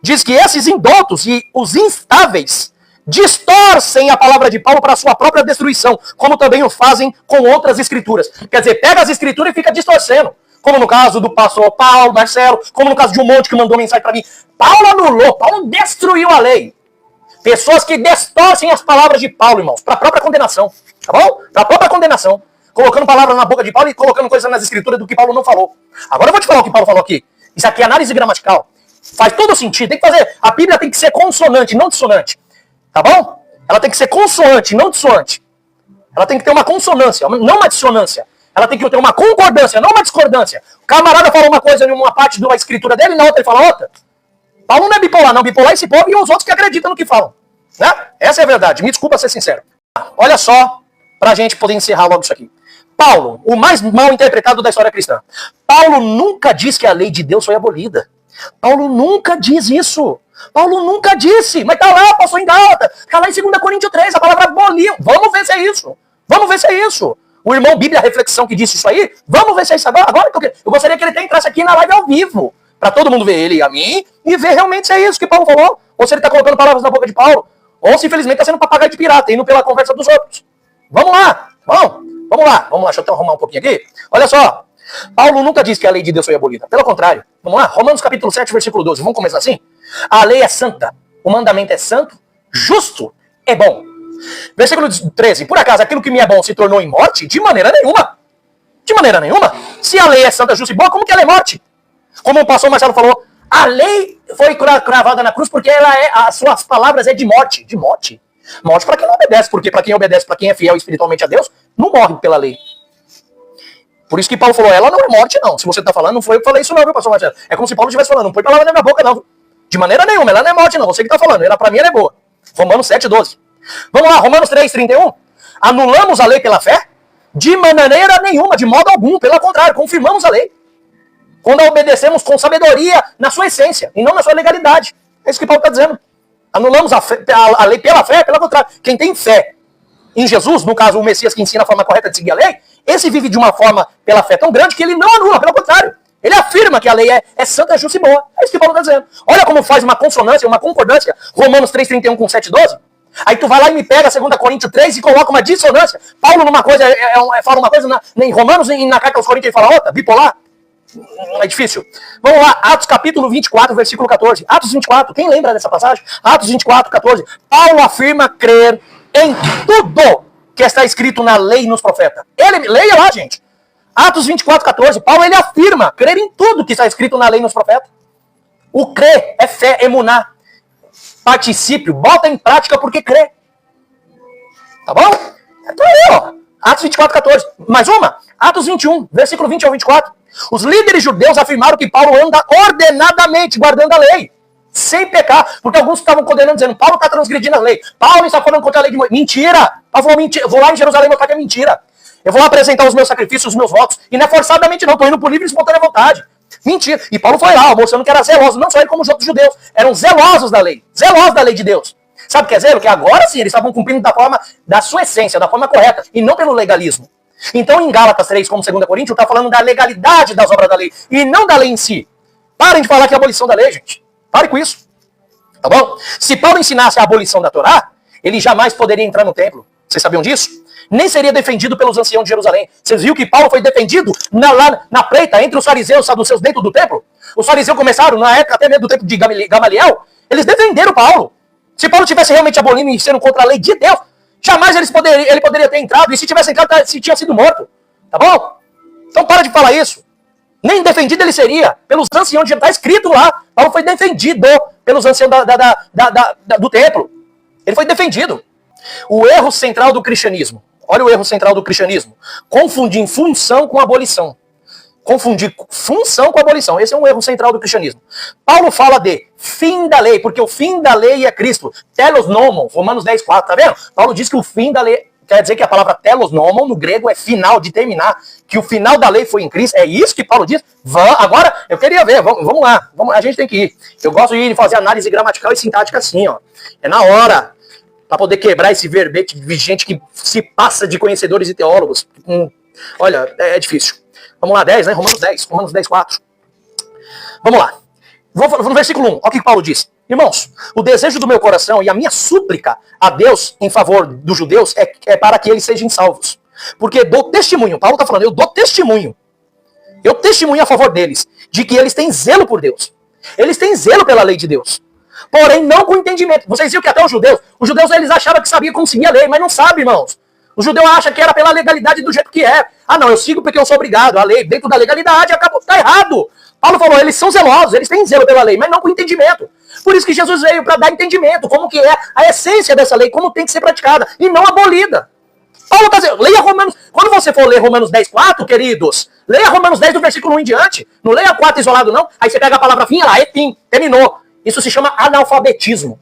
diz que esses indoutos e os instáveis distorcem a palavra de Paulo para a sua própria destruição, como também o fazem com outras escrituras. Quer dizer, pega as escrituras e fica distorcendo. Como no caso do pastor Paulo, Marcelo, como no caso de um monte que mandou mensagem para mim. Paulo anulou, Paulo destruiu a lei. Pessoas que distorcem as palavras de Paulo, irmãos, para a própria condenação. Tá bom? Para a própria condenação. Colocando palavras na boca de Paulo e colocando coisas nas escrituras do que Paulo não falou. Agora eu vou te falar o que Paulo falou aqui. Isso aqui é análise gramatical. Faz todo sentido. Tem que fazer. A Bíblia tem que ser consonante, não dissonante. Tá bom? Ela tem que ser consoante, não dissonante. Ela tem que ter uma consonância, não uma dissonância. Ela tem que ter uma concordância, não uma discordância. O camarada fala uma coisa em uma parte da escritura dele e na outra ele fala outra. Paulo não é bipolar, não. Bipolar é esse povo e os outros que acreditam no que falam. Né? Essa é a verdade. Me desculpa ser sincero. Olha só, pra gente poder encerrar logo isso aqui. Paulo, o mais mal interpretado da história cristã. Paulo nunca diz que a lei de Deus foi abolida. Paulo nunca diz isso. Paulo nunca disse. Mas tá lá, passou em Gálatas. Tá lá em 2 Coríntios 3, a palavra aboliu. Vamos ver se é isso. Vamos ver se é isso. O irmão Bíblia Reflexão que disse isso aí, vamos ver se é isso agora. Agora eu gostaria que ele até entrasse aqui na live ao vivo. Pra todo mundo ver ele e a mim e ver realmente se é isso que Paulo falou. Ou se ele tá colocando palavras na boca de Paulo. Ou se infelizmente tá sendo papagaio de pirata, indo pela conversa dos outros. Vamos lá. Vamos lá. Deixa eu até arrumar um pouquinho aqui. Olha só. Paulo nunca disse que a lei de Deus foi abolida. Pelo contrário. Vamos lá. Romanos capítulo 7, versículo 12. Vamos começar assim? A lei é santa. O mandamento é santo. Justo. É bom. Versículo 13. Por acaso aquilo que me é bom se tornou em morte? De maneira nenhuma. De maneira nenhuma. Se a lei é santa, justa e boa, como que ela é morte? Como o pastor Marcelo falou, a lei foi cravada na cruz porque as suas palavras é de morte. De morte. Morte para quem não obedece, porque para quem obedece, para quem é fiel espiritualmente a Deus, não morre pela lei. Por isso que Paulo falou, ela não é morte não. Se você está falando, não foi eu que falei isso não, viu, pastor Marcelo? É como se Paulo estivesse falando, não põe palavra na minha boca não. De maneira nenhuma, ela não é morte não. Você que está falando, ela para mim ela é boa. Romanos 7, 12. Vamos lá, Romanos 3, 31. Anulamos a lei pela fé? De maneira nenhuma, de modo algum. Pelo contrário, confirmamos a lei. Quando a obedecemos com sabedoria na sua essência, e não na sua legalidade. É isso que Paulo está dizendo. Anulamos a lei pela fé, pelo contrário. Quem tem fé em Jesus, no caso o Messias que ensina a forma correta de seguir a lei, esse vive de uma forma pela fé tão grande que ele não anula, pelo contrário. Ele afirma que a lei é santa, justa e boa. É isso que Paulo está dizendo. Olha como faz uma consonância, uma concordância, Romanos 3, 31 com 7, 12. Aí tu vai lá e me pega 2 Coríntios 3 e coloca uma dissonância. Paulo numa coisa fala uma coisa em Romanos e na carta aos Coríntios ele fala outra, bipolar. É difícil. Vamos lá, Atos capítulo 24, versículo 14. Atos 24, quem lembra dessa passagem? Atos 24, 14. Paulo afirma crer em tudo que está escrito na lei e nos profetas. Leia lá, gente. Atos 24, 14. Paulo ele afirma crer em tudo que está escrito na lei e nos profetas. O crer é fé, emuná. Particípio, bota em prática porque crê. Tá bom? Então aí, ó. Atos 24, 14. Mais uma. Atos 21, versículo 20 ao 24. Os líderes judeus afirmaram que Paulo anda ordenadamente guardando a lei, sem pecar, porque alguns estavam condenando, dizendo, Paulo está transgredindo a lei, Paulo está falando contra a lei de Moisés. Mentira! Paulo falou, mentira. Eu vou lá em Jerusalém mostrar que é mentira. Eu vou lá apresentar os meus sacrifícios, os meus votos, e não é forçadamente não, estou indo por livre e espontânea vontade. Mentira. E Paulo foi lá, mostrando que era zeloso, não só ele como os outros judeus, eram zelosos da lei de Deus. Sabe o que é zelo? Que agora sim, eles estavam cumprindo da forma, da sua essência, da forma correta, e não pelo legalismo. Então, em Gálatas 3, como 2 Coríntios, está falando da legalidade das obras da lei, e não da lei em si. Parem de falar que é a abolição da lei, gente. Pare com isso. Tá bom? Se Paulo ensinasse a abolição da Torá, ele jamais poderia entrar no templo. Vocês sabiam disso? Nem seria defendido pelos anciãos de Jerusalém. Vocês viram que Paulo foi defendido lá na preita, entre os fariseus, saduceus, dentro do templo? Os fariseus começaram, na época até mesmo do tempo de Gamaliel, eles defenderam Paulo. Se Paulo tivesse realmente abolindo e sendo contra a lei de Deus, jamais ele poderia ter entrado, e se tivesse entrado, se tinha sido morto. Tá bom? Então para de falar isso. Nem defendido ele seria pelos anciãos, já está escrito lá. Paulo foi defendido pelos anciãos do templo. Ele foi defendido. O erro central do cristianismo. Olha o erro central do cristianismo. Confundir função com abolição. Confundir função com abolição. Esse é um erro central do cristianismo. Paulo fala de fim da lei, porque o fim da lei é Cristo. Telos nomon, Romanos 10:4, tá vendo? Paulo diz que o fim da lei, quer dizer que a palavra telos nomon no grego é final, de terminar, que o final da lei foi em Cristo. É isso que Paulo diz. Agora, eu queria ver, vamos lá, a gente tem que ir. Eu gosto de fazer análise gramatical e sintática assim, ó. É na hora, para poder quebrar esse verbete de gente que se passa de conhecedores e teólogos. Olha, é difícil. Vamos lá, 10, né? Romanos 10:4. Vamos lá. No versículo 1, olha o que Paulo diz. Irmãos, o desejo do meu coração e a minha súplica a Deus em favor dos judeus é para que eles sejam salvos. Porque dou testemunho, Paulo está falando, eu dou testemunho. Eu testemunho a favor deles, de que eles têm zelo por Deus. Eles têm zelo pela lei de Deus. Porém, não com entendimento. Vocês viram que até os judeus eles achavam que sabiam como seguir a lei, mas não sabem, irmãos. O judeu acha que era pela legalidade do jeito que é. Ah, não, eu sigo porque eu sou obrigado. A lei, dentro da legalidade, acabou. Tá errado. Paulo falou, eles são zelosos, eles têm zelo pela lei, mas não com entendimento. Por isso que Jesus veio para dar entendimento, como que é a essência dessa lei, como tem que ser praticada, e não abolida. Paulo está dizendo, leia Romanos, quando você for ler Romanos 10:4, queridos, leia Romanos 10 do versículo 1 em diante, não leia 4 isolado não, aí você pega a palavra fim, lá, é fim, terminou. Isso se chama analfabetismo.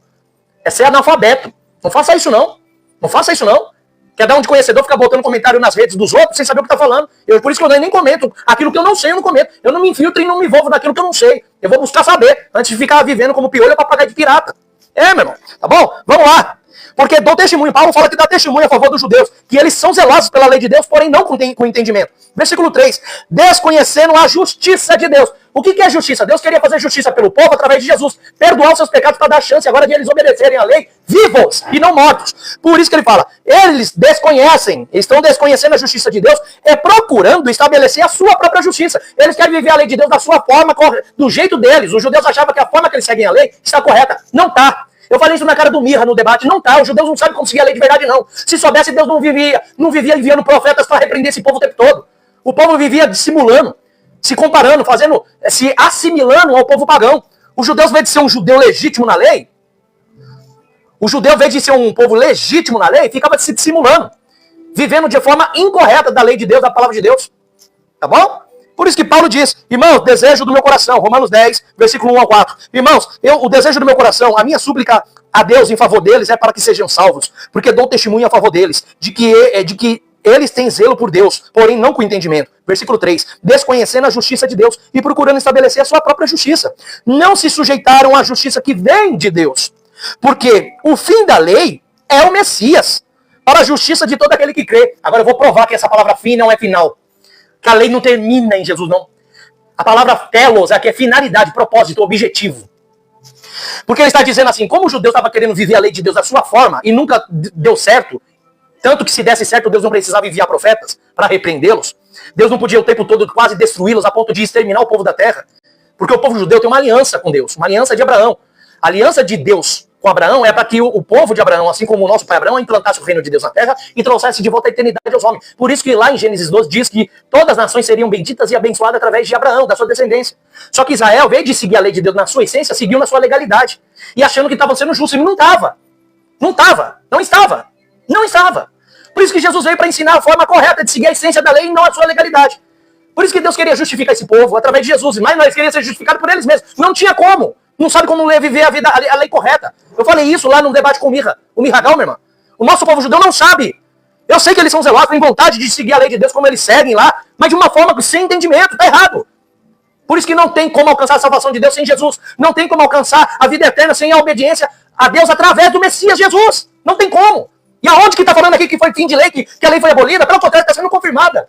É ser analfabeto. Não faça isso não. Não faça isso não. Quer dar um de conhecedor, ficar botando comentário nas redes dos outros sem saber o que está falando. Por isso que eu nem comento. Aquilo que eu não sei, eu não comento. Eu não me infiltro e não me envolvo naquilo que eu não sei. Eu vou buscar saber, antes de ficar vivendo como piolho ou papagaio de pirata. É, meu irmão. Tá bom? Vamos lá. Porque dou testemunho. Paulo fala que dá testemunho a favor dos judeus, que eles são zelosos pela lei de Deus, porém não com entendimento. Versículo 3. Desconhecendo a justiça de Deus. O que é justiça? Deus queria fazer justiça pelo povo através de Jesus. Perdoar os seus pecados para dar chance agora de eles obedecerem a lei vivos e não mortos. Por isso que ele fala, eles desconhecem, estão desconhecendo a justiça de Deus, procurando estabelecer a sua própria justiça. Eles querem viver a lei de Deus da sua forma, do jeito deles. Os judeus achavam que a forma que eles seguem a lei está correta. Não está. Eu falei isso na cara do Mirra no debate. Não tá, os judeus não sabem como seguir a lei de verdade, não. Se soubesse, Deus não vivia enviando profetas para repreender esse povo o tempo todo. O povo vivia dissimulando, se comparando, se assimilando ao povo pagão. Os judeus, ao invés de ser um judeu legítimo na lei, o judeu, ao invés de ser um povo legítimo na lei, ficava se dissimulando, vivendo de forma incorreta da lei de Deus, da palavra de Deus. Tá bom? Por isso que Paulo diz, irmãos, desejo do meu coração, Romanos 10, versículo 1 ao 4. Irmãos, o desejo do meu coração, a minha súplica a Deus em favor deles é para que sejam salvos, porque dou testemunho a favor deles, de que eles têm zelo por Deus, porém não com entendimento. Versículo 3, desconhecendo a justiça de Deus e procurando estabelecer a sua própria justiça. Não se sujeitaram à justiça que vem de Deus, porque o fim da lei é o Messias, para a justiça de todo aquele que crê. Agora eu vou provar que essa palavra fim não é final. Que a lei não termina em Jesus, não. A palavra telos aqui é finalidade, propósito, objetivo. Porque ele está dizendo assim, como o judeu estava querendo viver a lei de Deus da sua forma e nunca deu certo, tanto que se desse certo, Deus não precisava enviar profetas para repreendê-los. Deus não podia o tempo todo quase destruí-los a ponto de exterminar o povo da terra. Porque o povo judeu tem uma aliança com Deus, uma aliança de Abraão. A aliança de Deus com Abraão é para que o povo de Abraão, assim como o nosso pai Abraão, implantasse o reino de Deus na terra e trouxesse de volta a eternidade aos homens. Por isso que lá em Gênesis 12 diz que todas as nações seriam benditas e abençoadas através de Abraão, da sua descendência. Só que Israel, ao invés de seguir a lei de Deus na sua essência, seguiu na sua legalidade. E achando que estavam sendo justos, e não estava. Não estava. Não estava. Não estava. Por isso que Jesus veio para ensinar a forma correta de seguir a essência da lei e não a sua legalidade. Por isso que Deus queria justificar esse povo através de Jesus, mas nós queríamos ser justificados por eles mesmos. Não tinha como. Não sabe como viver a lei correta. Eu falei isso lá num debate com o Mirra Galmerman. O nosso povo judeu não sabe. Eu sei que eles são zelosos, têm vontade de seguir a lei de Deus como eles seguem lá, mas de uma forma sem entendimento, tá errado. Por isso que não tem como alcançar a salvação de Deus sem Jesus. Não tem como alcançar a vida eterna sem a obediência a Deus através do Messias Jesus. Não tem como. E aonde que está falando aqui que foi fim de lei, que a lei foi abolida? Pelo contrário, está sendo confirmada.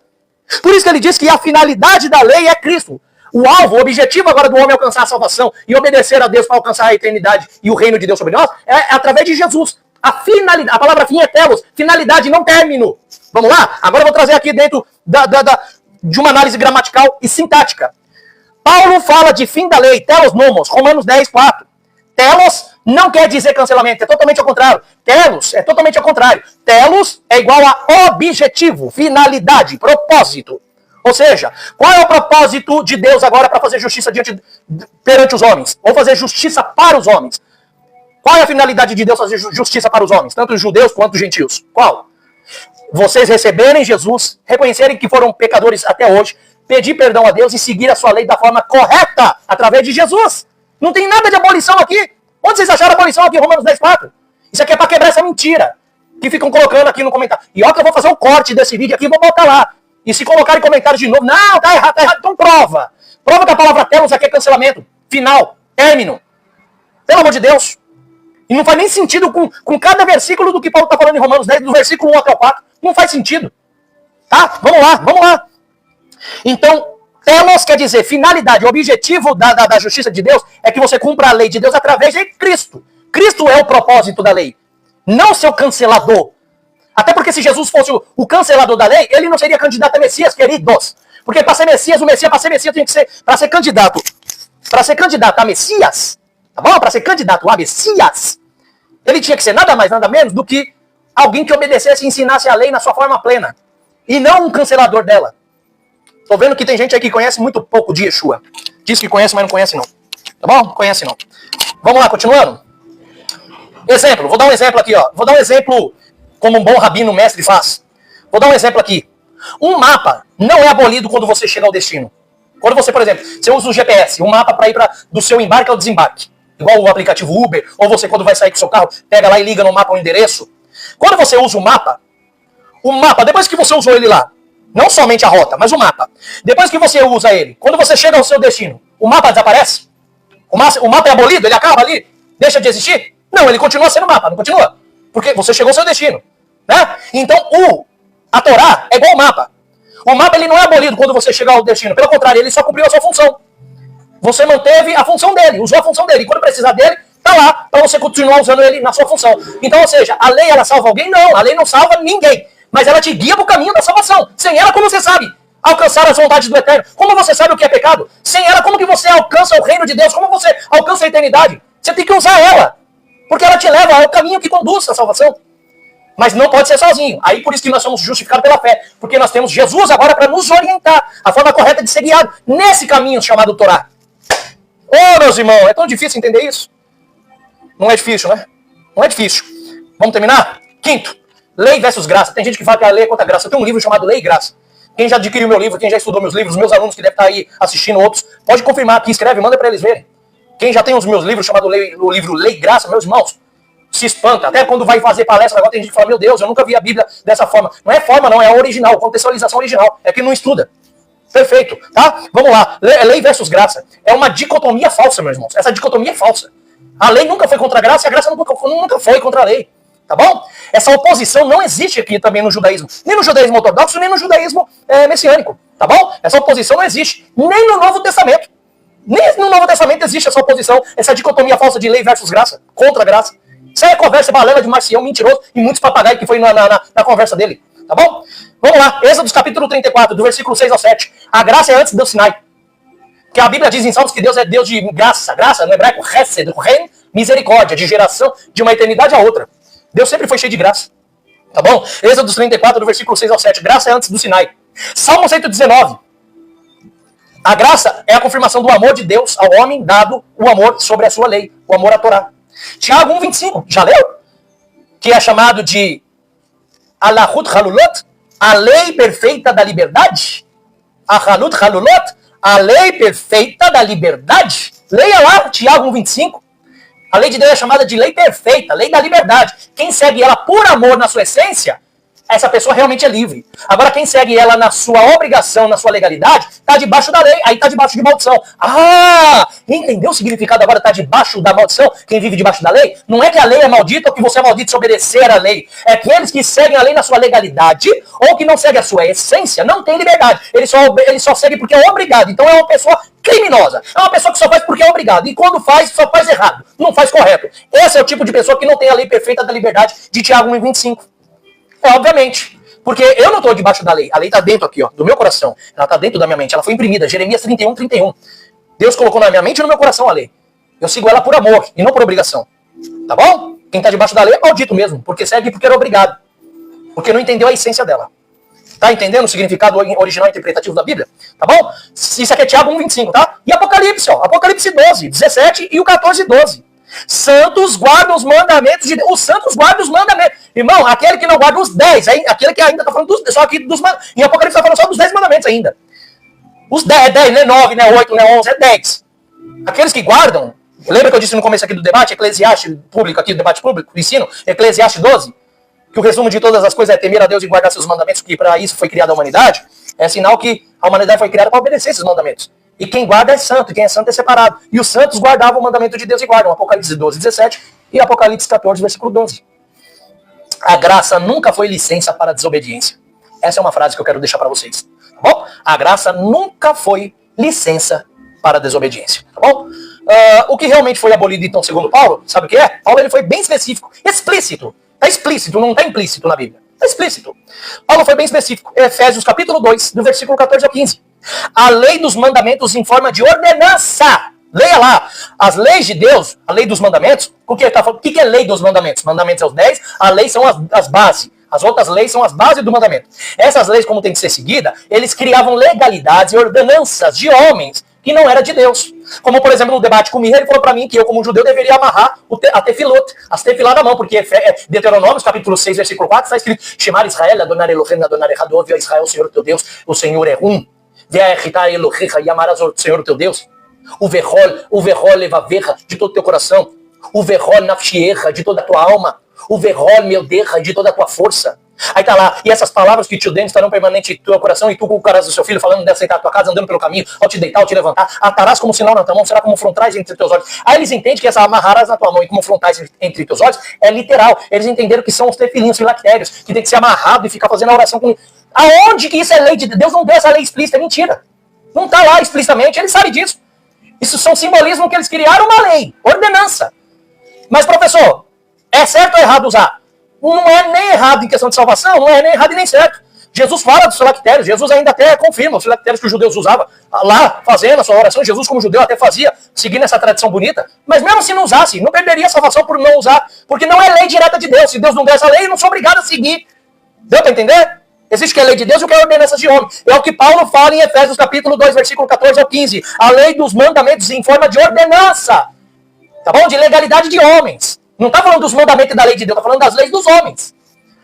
Por isso que ele diz que a finalidade da lei é Cristo. O alvo, o objetivo agora do homem alcançar a salvação e obedecer a Deus para alcançar a eternidade e o reino de Deus sobre nós é através de Jesus. A palavra fim é telos, finalidade, não término. Vamos lá? Agora eu vou trazer aqui dentro de uma análise gramatical e sintática. Paulo fala de fim da lei, telos nomos, Romanos 10, 4. Telos não quer dizer cancelamento, é totalmente ao contrário. Telos é totalmente ao contrário. Telos é igual a objetivo, finalidade, propósito. Ou seja, qual é o propósito de Deus agora para fazer justiça perante os homens? Ou fazer justiça para os homens? Qual é a finalidade de Deus fazer justiça para os homens? Tanto os judeus quanto os gentios. Qual? Vocês receberem Jesus, reconhecerem que foram pecadores até hoje, pedir perdão a Deus e seguir a sua lei da forma correta, através de Jesus. Não tem nada de abolição aqui. Onde vocês acharam abolição aqui em Romanos 10:4? Isso aqui é para quebrar essa mentira que ficam colocando aqui no comentário. E ó que eu vou fazer um corte desse vídeo aqui e vou botar lá. E se colocarem comentários de novo, não, tá errado, então prova. Prova que a palavra telos aqui é cancelamento, final, término. Pelo amor de Deus. E não faz nem sentido com cada versículo do que Paulo está falando em Romanos 10, do versículo 1 até o 4. Não faz sentido. Tá? Vamos lá. Então, telos quer dizer finalidade, o objetivo da justiça de Deus é que você cumpra a lei de Deus através de Cristo. Cristo é o propósito da lei, não seu cancelador. Até porque se Jesus fosse o cancelador da lei, ele não seria candidato a Messias, queridos. Porque para ser Messias, para ser Messias tem que ser, para ser candidato a Messias, tá bom? Para ser candidato a Messias, ele tinha que ser nada mais, nada menos do que alguém que obedecesse e ensinasse a lei na sua forma plena. E não um cancelador dela. Tô vendo que tem gente aí que conhece muito pouco de Yeshua. Diz que conhece, mas não conhece não. Tá bom? Não conhece não. Vamos lá, continuando. Exemplo, vou dar um exemplo aqui, ó. Vou dar um exemplo como um bom rabino mestre faz. Vou dar um exemplo aqui. Um mapa não é abolido quando você chega ao destino. Quando você, por exemplo, você usa o GPS, um mapa para ir do seu embarque ao desembarque. Igual o aplicativo Uber, ou você quando vai sair com o seu carro, pega lá e liga no mapa o endereço. Quando você usa o mapa, depois que você usou ele lá, não somente a rota, mas o mapa. Depois que você usa ele, quando você chega ao seu destino, o mapa desaparece? O mapa é abolido? Ele acaba ali? Deixa de existir? Não, ele continua sendo mapa, não continua? Porque você chegou ao seu destino. Né? Então, a Torá é igual ao mapa. O mapa ele não é abolido quando você chega ao destino. Pelo contrário, ele só cumpriu a sua função. Você manteve a função dele, usou a função dele. E quando precisar dele, tá lá para você continuar usando ele na sua função. Então, ou seja, a lei ela salva alguém? Não, a lei não salva ninguém. Mas ela te guia para o caminho da salvação. Sem ela, como você sabe alcançar as vontades do Eterno? Como você sabe o que é pecado? Sem ela, como que você alcança o reino de Deus? Como você alcança a eternidade? Você tem que usar ela. Porque ela te leva ao caminho que conduz à salvação. Mas não pode ser sozinho. Aí por isso que nós somos justificados pela fé. Porque nós temos Jesus agora para nos orientar. A forma correta de ser guiado nesse caminho chamado Torá. Ô, meus irmãos, é tão difícil entender isso? Não é difícil, né? Não é difícil. Vamos terminar? Quinto, lei versus graça. Tem gente que fala que a lei é contra a graça. Eu tenho um livro chamado Lei e Graça. Quem já adquiriu meu livro, quem já estudou meus livros, meus alunos que devem estar aí assistindo outros, pode confirmar aqui, escreve, manda para eles verem. Quem já tem os meus livros, chamado o livro Lei e Graça, meus irmãos, se espanta. Até quando vai fazer palestra, agora tem gente que fala, meu Deus, eu nunca vi a Bíblia dessa forma. Não é forma, não, é a original, contextualização original. É que não estuda. Perfeito, tá? Vamos lá. Lei versus graça. É uma dicotomia falsa, meus irmãos. Essa dicotomia é falsa. A lei nunca foi contra a graça e a graça nunca foi contra a lei. Tá bom? Essa oposição não existe aqui também no judaísmo. Nem no judaísmo ortodoxo, nem no judaísmo messiânico. Tá bom? Essa oposição não existe. Nem no Novo Testamento. Nem no Novo Testamento existe essa oposição, essa dicotomia falsa de lei versus graça, contra a graça. Isso aí é conversa balela de Marcião, mentiroso, e muitos papagaios que foi na conversa dele. Tá bom? Vamos lá. Êxodo capítulo 34, do versículo 6 ao 7. A graça é antes do Sinai. Que a Bíblia diz em Salmos que Deus é Deus de graça. Graça, no hebraico, Hesed, Ren, misericórdia, de geração, de uma eternidade a outra. Deus sempre foi cheio de graça. Tá bom? Êxodo 34, do versículo 6 ao 7. Graça é antes do Sinai. Salmo 119. A graça é a confirmação do amor de Deus ao homem, dado o amor sobre a sua lei, o amor à Torá. Tiago 1,25, já leu? Que é chamado de Alahut Halulot, a lei perfeita da liberdade. Ahalut Halulot, a lei perfeita da liberdade. Leia lá, Tiago 1,25. A lei de Deus é chamada de lei perfeita, lei da liberdade. Quem segue ela por amor na sua essência, essa pessoa realmente é livre. Agora, quem segue ela na sua obrigação, na sua legalidade, está debaixo da lei, aí está debaixo de maldição. Ah, entendeu o significado agora está debaixo da maldição? Quem vive debaixo da lei? Não é que a lei é maldita ou que você é maldito se obedecer à lei. É que eles que seguem a lei na sua legalidade ou que não seguem a sua essência não têm liberdade. Ele só segue porque é obrigado. Então é uma pessoa criminosa. É uma pessoa que só faz porque é obrigado. E quando faz, só faz errado. Não faz correto. Esse é o tipo de pessoa que não tem a lei perfeita da liberdade de Tiago 1,25. Obviamente. Porque eu não estou debaixo da lei. A lei está dentro aqui, ó, do meu coração. Ela está dentro da minha mente. Ela foi imprimida. Jeremias 31, 31. Deus colocou na minha mente e no meu coração a lei. Eu sigo ela por amor e não por obrigação. Tá bom? Quem está debaixo da lei é maldito mesmo. Porque segue porque era obrigado. Porque não entendeu a essência dela. Tá entendendo o significado original interpretativo da Bíblia? Tá bom? Isso aqui é Tiago 1,25, tá? E Apocalipse, ó. Apocalipse 12, 17 e o 14, 12. Santos guardam os mandamentos de Deus. Os santos guardam os mandamentos. Irmão, aquele que não guarda os 10, aquele que ainda tá falando só aqui dos mandamentos. Em Apocalipse tá falando só dos 10 mandamentos ainda. Os 10, não é 9, não é 8, não é 11, é 10. Aqueles que guardam, lembra que eu disse no começo aqui do debate, Eclesiastes público aqui, do debate público, do ensino, Eclesiastes 12, que o resumo de todas as coisas é temer a Deus e guardar seus mandamentos, que para isso foi criada a humanidade, é sinal que a humanidade foi criada para obedecer esses mandamentos. E quem guarda é santo, e quem é santo é separado. E os santos guardavam o mandamento de Deus e guardam. Apocalipse 12, 17 e Apocalipse 14, versículo 12. A graça nunca foi licença para a desobediência. Essa é uma frase que eu quero deixar para vocês. Tá bom? A graça nunca foi licença para a desobediência. Tá bom? O que realmente foi abolido, então, segundo Paulo, sabe o que é? Paulo ele foi bem específico, explícito. Está explícito, não está implícito na Bíblia. Está explícito. Paulo foi bem específico. Efésios capítulo 2, do versículo 14 ao 15. A lei dos mandamentos em forma de ordenança. Leia lá. As leis de Deus, a lei dos mandamentos, o que ele está falando? O que é lei dos mandamentos? Mandamentos é os 10, a lei são as bases. As outras leis são as bases do mandamento. Essas leis, como tem que ser seguida, eles criavam legalidades e ordenanças de homens que não era de Deus. Como, por exemplo, no debate comigo, ele falou para mim que eu, como judeu, deveria amarrar a tefilot, as tefilá na mão, porque Deuteronômio, capítulo 6, versículo 4, está escrito: Shemar Israel, Adonai Elohim, Adonai Echad, ouve a Israel, o Senhor teu Deus, o Senhor é um. Ve'achitar Elohecha, e amarás o Senhor teu Deus. O verrol levavecha, de todo teu coração. O verrol nafshiecha, de toda a tua alma. O verrol meudecha, de toda a tua força. Aí tá lá, e essas palavras que te ordeno estarão permanentes em teu coração, e tu colocarás o seu filho falando dessa sentar na tua casa, andando pelo caminho, ao te deitar, ao te levantar, atarás como sinal na tua mão, será como frontais entre teus olhos. Aí eles entendem que essa amarrarás na tua mão e como frontais entre teus olhos é literal. Eles entenderam que são os tefilinhos filactérios, que tem que ser amarrado e ficar fazendo a oração com... Aonde que isso é lei de Deus? Deus não deu essa lei explícita, é mentira. Não tá lá explicitamente, ele sabe disso. Isso são simbolismos que eles criaram uma lei, ordenança. Mas, professor, é certo ou errado usar? Não é nem errado em questão de salvação, não é nem errado e nem certo. Jesus fala dos filactérios, Jesus ainda até confirma os filactérios que os judeus usavam lá, fazendo a sua oração. Jesus, como judeu, até fazia, seguindo essa tradição bonita. Mas mesmo se não usasse, não perderia a salvação por não usar, porque não é lei direta de Deus. Se Deus não der essa lei, eu não sou obrigado a seguir. Deu para entender? Existe que é a lei de Deus e o que é a ordenança de homem. É o que Paulo fala em Efésios capítulo 2, versículo 14 ao 15. A lei dos mandamentos em forma de ordenança. Tá bom? De legalidade de homens. Não está falando dos mandamentos da lei de Deus, está falando das leis dos homens.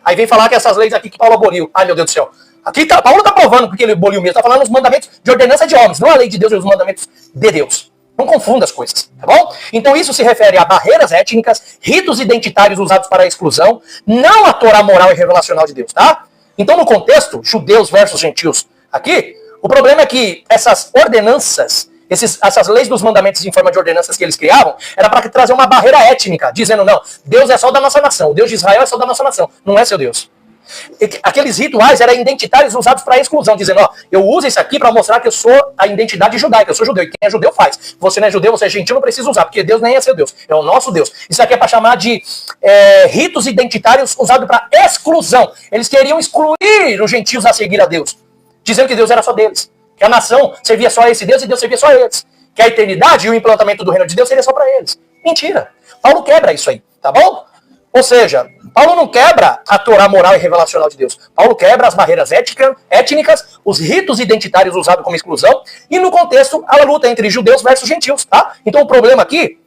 Aí vem falar que essas leis aqui que Paulo aboliu. Ai, meu Deus do céu. Aqui Paulo está provando porque ele aboliu mesmo. Está falando dos mandamentos de ordenança de homens, não a lei de Deus e os mandamentos de Deus. Não confunda as coisas, tá bom? Então isso se refere a barreiras étnicas, ritos identitários usados para a exclusão, não a Torá moral e revelacional de Deus, tá? Então no contexto, judeus versus gentios, aqui, o problema é que essas ordenanças, essas leis dos mandamentos em forma de ordenanças que eles criavam, era para trazer uma barreira étnica, dizendo, não, Deus é só da nossa nação, o Deus de Israel é só da nossa nação, não é seu Deus. Aqueles rituais eram identitários usados para exclusão, dizendo, ó, eu uso isso aqui para mostrar que eu sou a identidade judaica, eu sou judeu, e quem é judeu faz. Você não é judeu, você é gentil, não precisa usar, porque Deus nem é seu Deus, é o nosso Deus. Isso aqui é para chamar de ritos identitários usados para exclusão. Eles queriam excluir os gentios a seguir a Deus, dizendo que Deus era só deles, que a nação servia só a esse Deus e Deus servia só a eles, que a eternidade e o implantamento do reino de Deus seria só para eles. Mentira. Paulo quebra isso aí, tá bom? Ou seja, Paulo não quebra a Torá moral e revelacional de Deus. Paulo quebra as barreiras étnicas, os ritos identitários usados como exclusão, e no contexto, a luta entre judeus versus gentios, tá? Então o problema aqui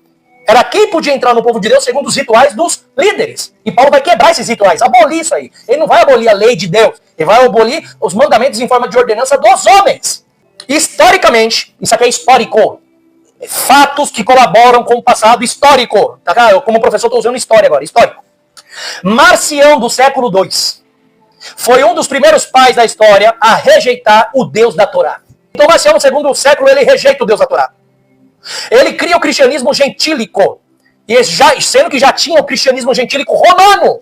era quem podia entrar no povo de Deus segundo os rituais dos líderes. E Paulo vai quebrar esses rituais, abolir isso aí. Ele não vai abolir a lei de Deus, ele vai abolir os mandamentos em forma de ordenança dos homens. Historicamente, isso aqui é histórico. Fatos que colaboram com o passado histórico. Tá? Eu, como professor, estou usando história agora. Histórico. Marcião, do século II, foi um dos primeiros pais da história a rejeitar o Deus da Torá. Então, Marcião, no segundo século, ele rejeita o Deus da Torá. Ele cria o cristianismo gentílico. E sendo que já tinha o cristianismo gentílico romano.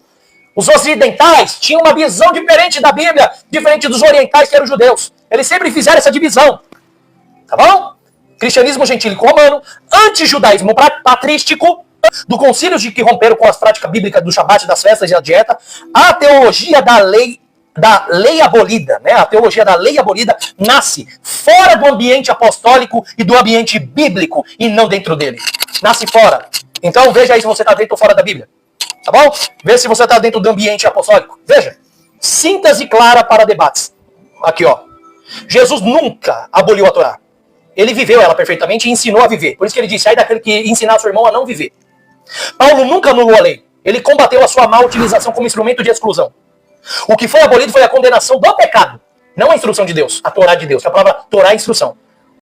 Os ocidentais tinham uma visão diferente da Bíblia, diferente dos orientais, que eram os judeus. Eles sempre fizeram essa divisão. Tá bom? Cristianismo gentílico romano, antijudaísmo patrístico, do concílio de que romperam com as práticas bíblicas do Shabat, das festas e da dieta, a teologia da lei abolida, né? A teologia da lei abolida nasce fora do ambiente apostólico e do ambiente bíblico, e não dentro dele. Nasce fora. Então veja aí se você está dentro ou fora da Bíblia. Tá bom? Veja se você está dentro do ambiente apostólico. Veja. Síntese clara para debates. Aqui, ó. Jesus nunca aboliu a Torá. Ele viveu ela perfeitamente e ensinou a viver. Por isso que ele disse, ai daquele que ensinar seu irmão a não viver. Paulo nunca anulou a lei. Ele combateu a sua má utilização como instrumento de exclusão. O que foi abolido foi a condenação do pecado, não a instrução de Deus, a Torá de Deus. A palavra Torá é instrução.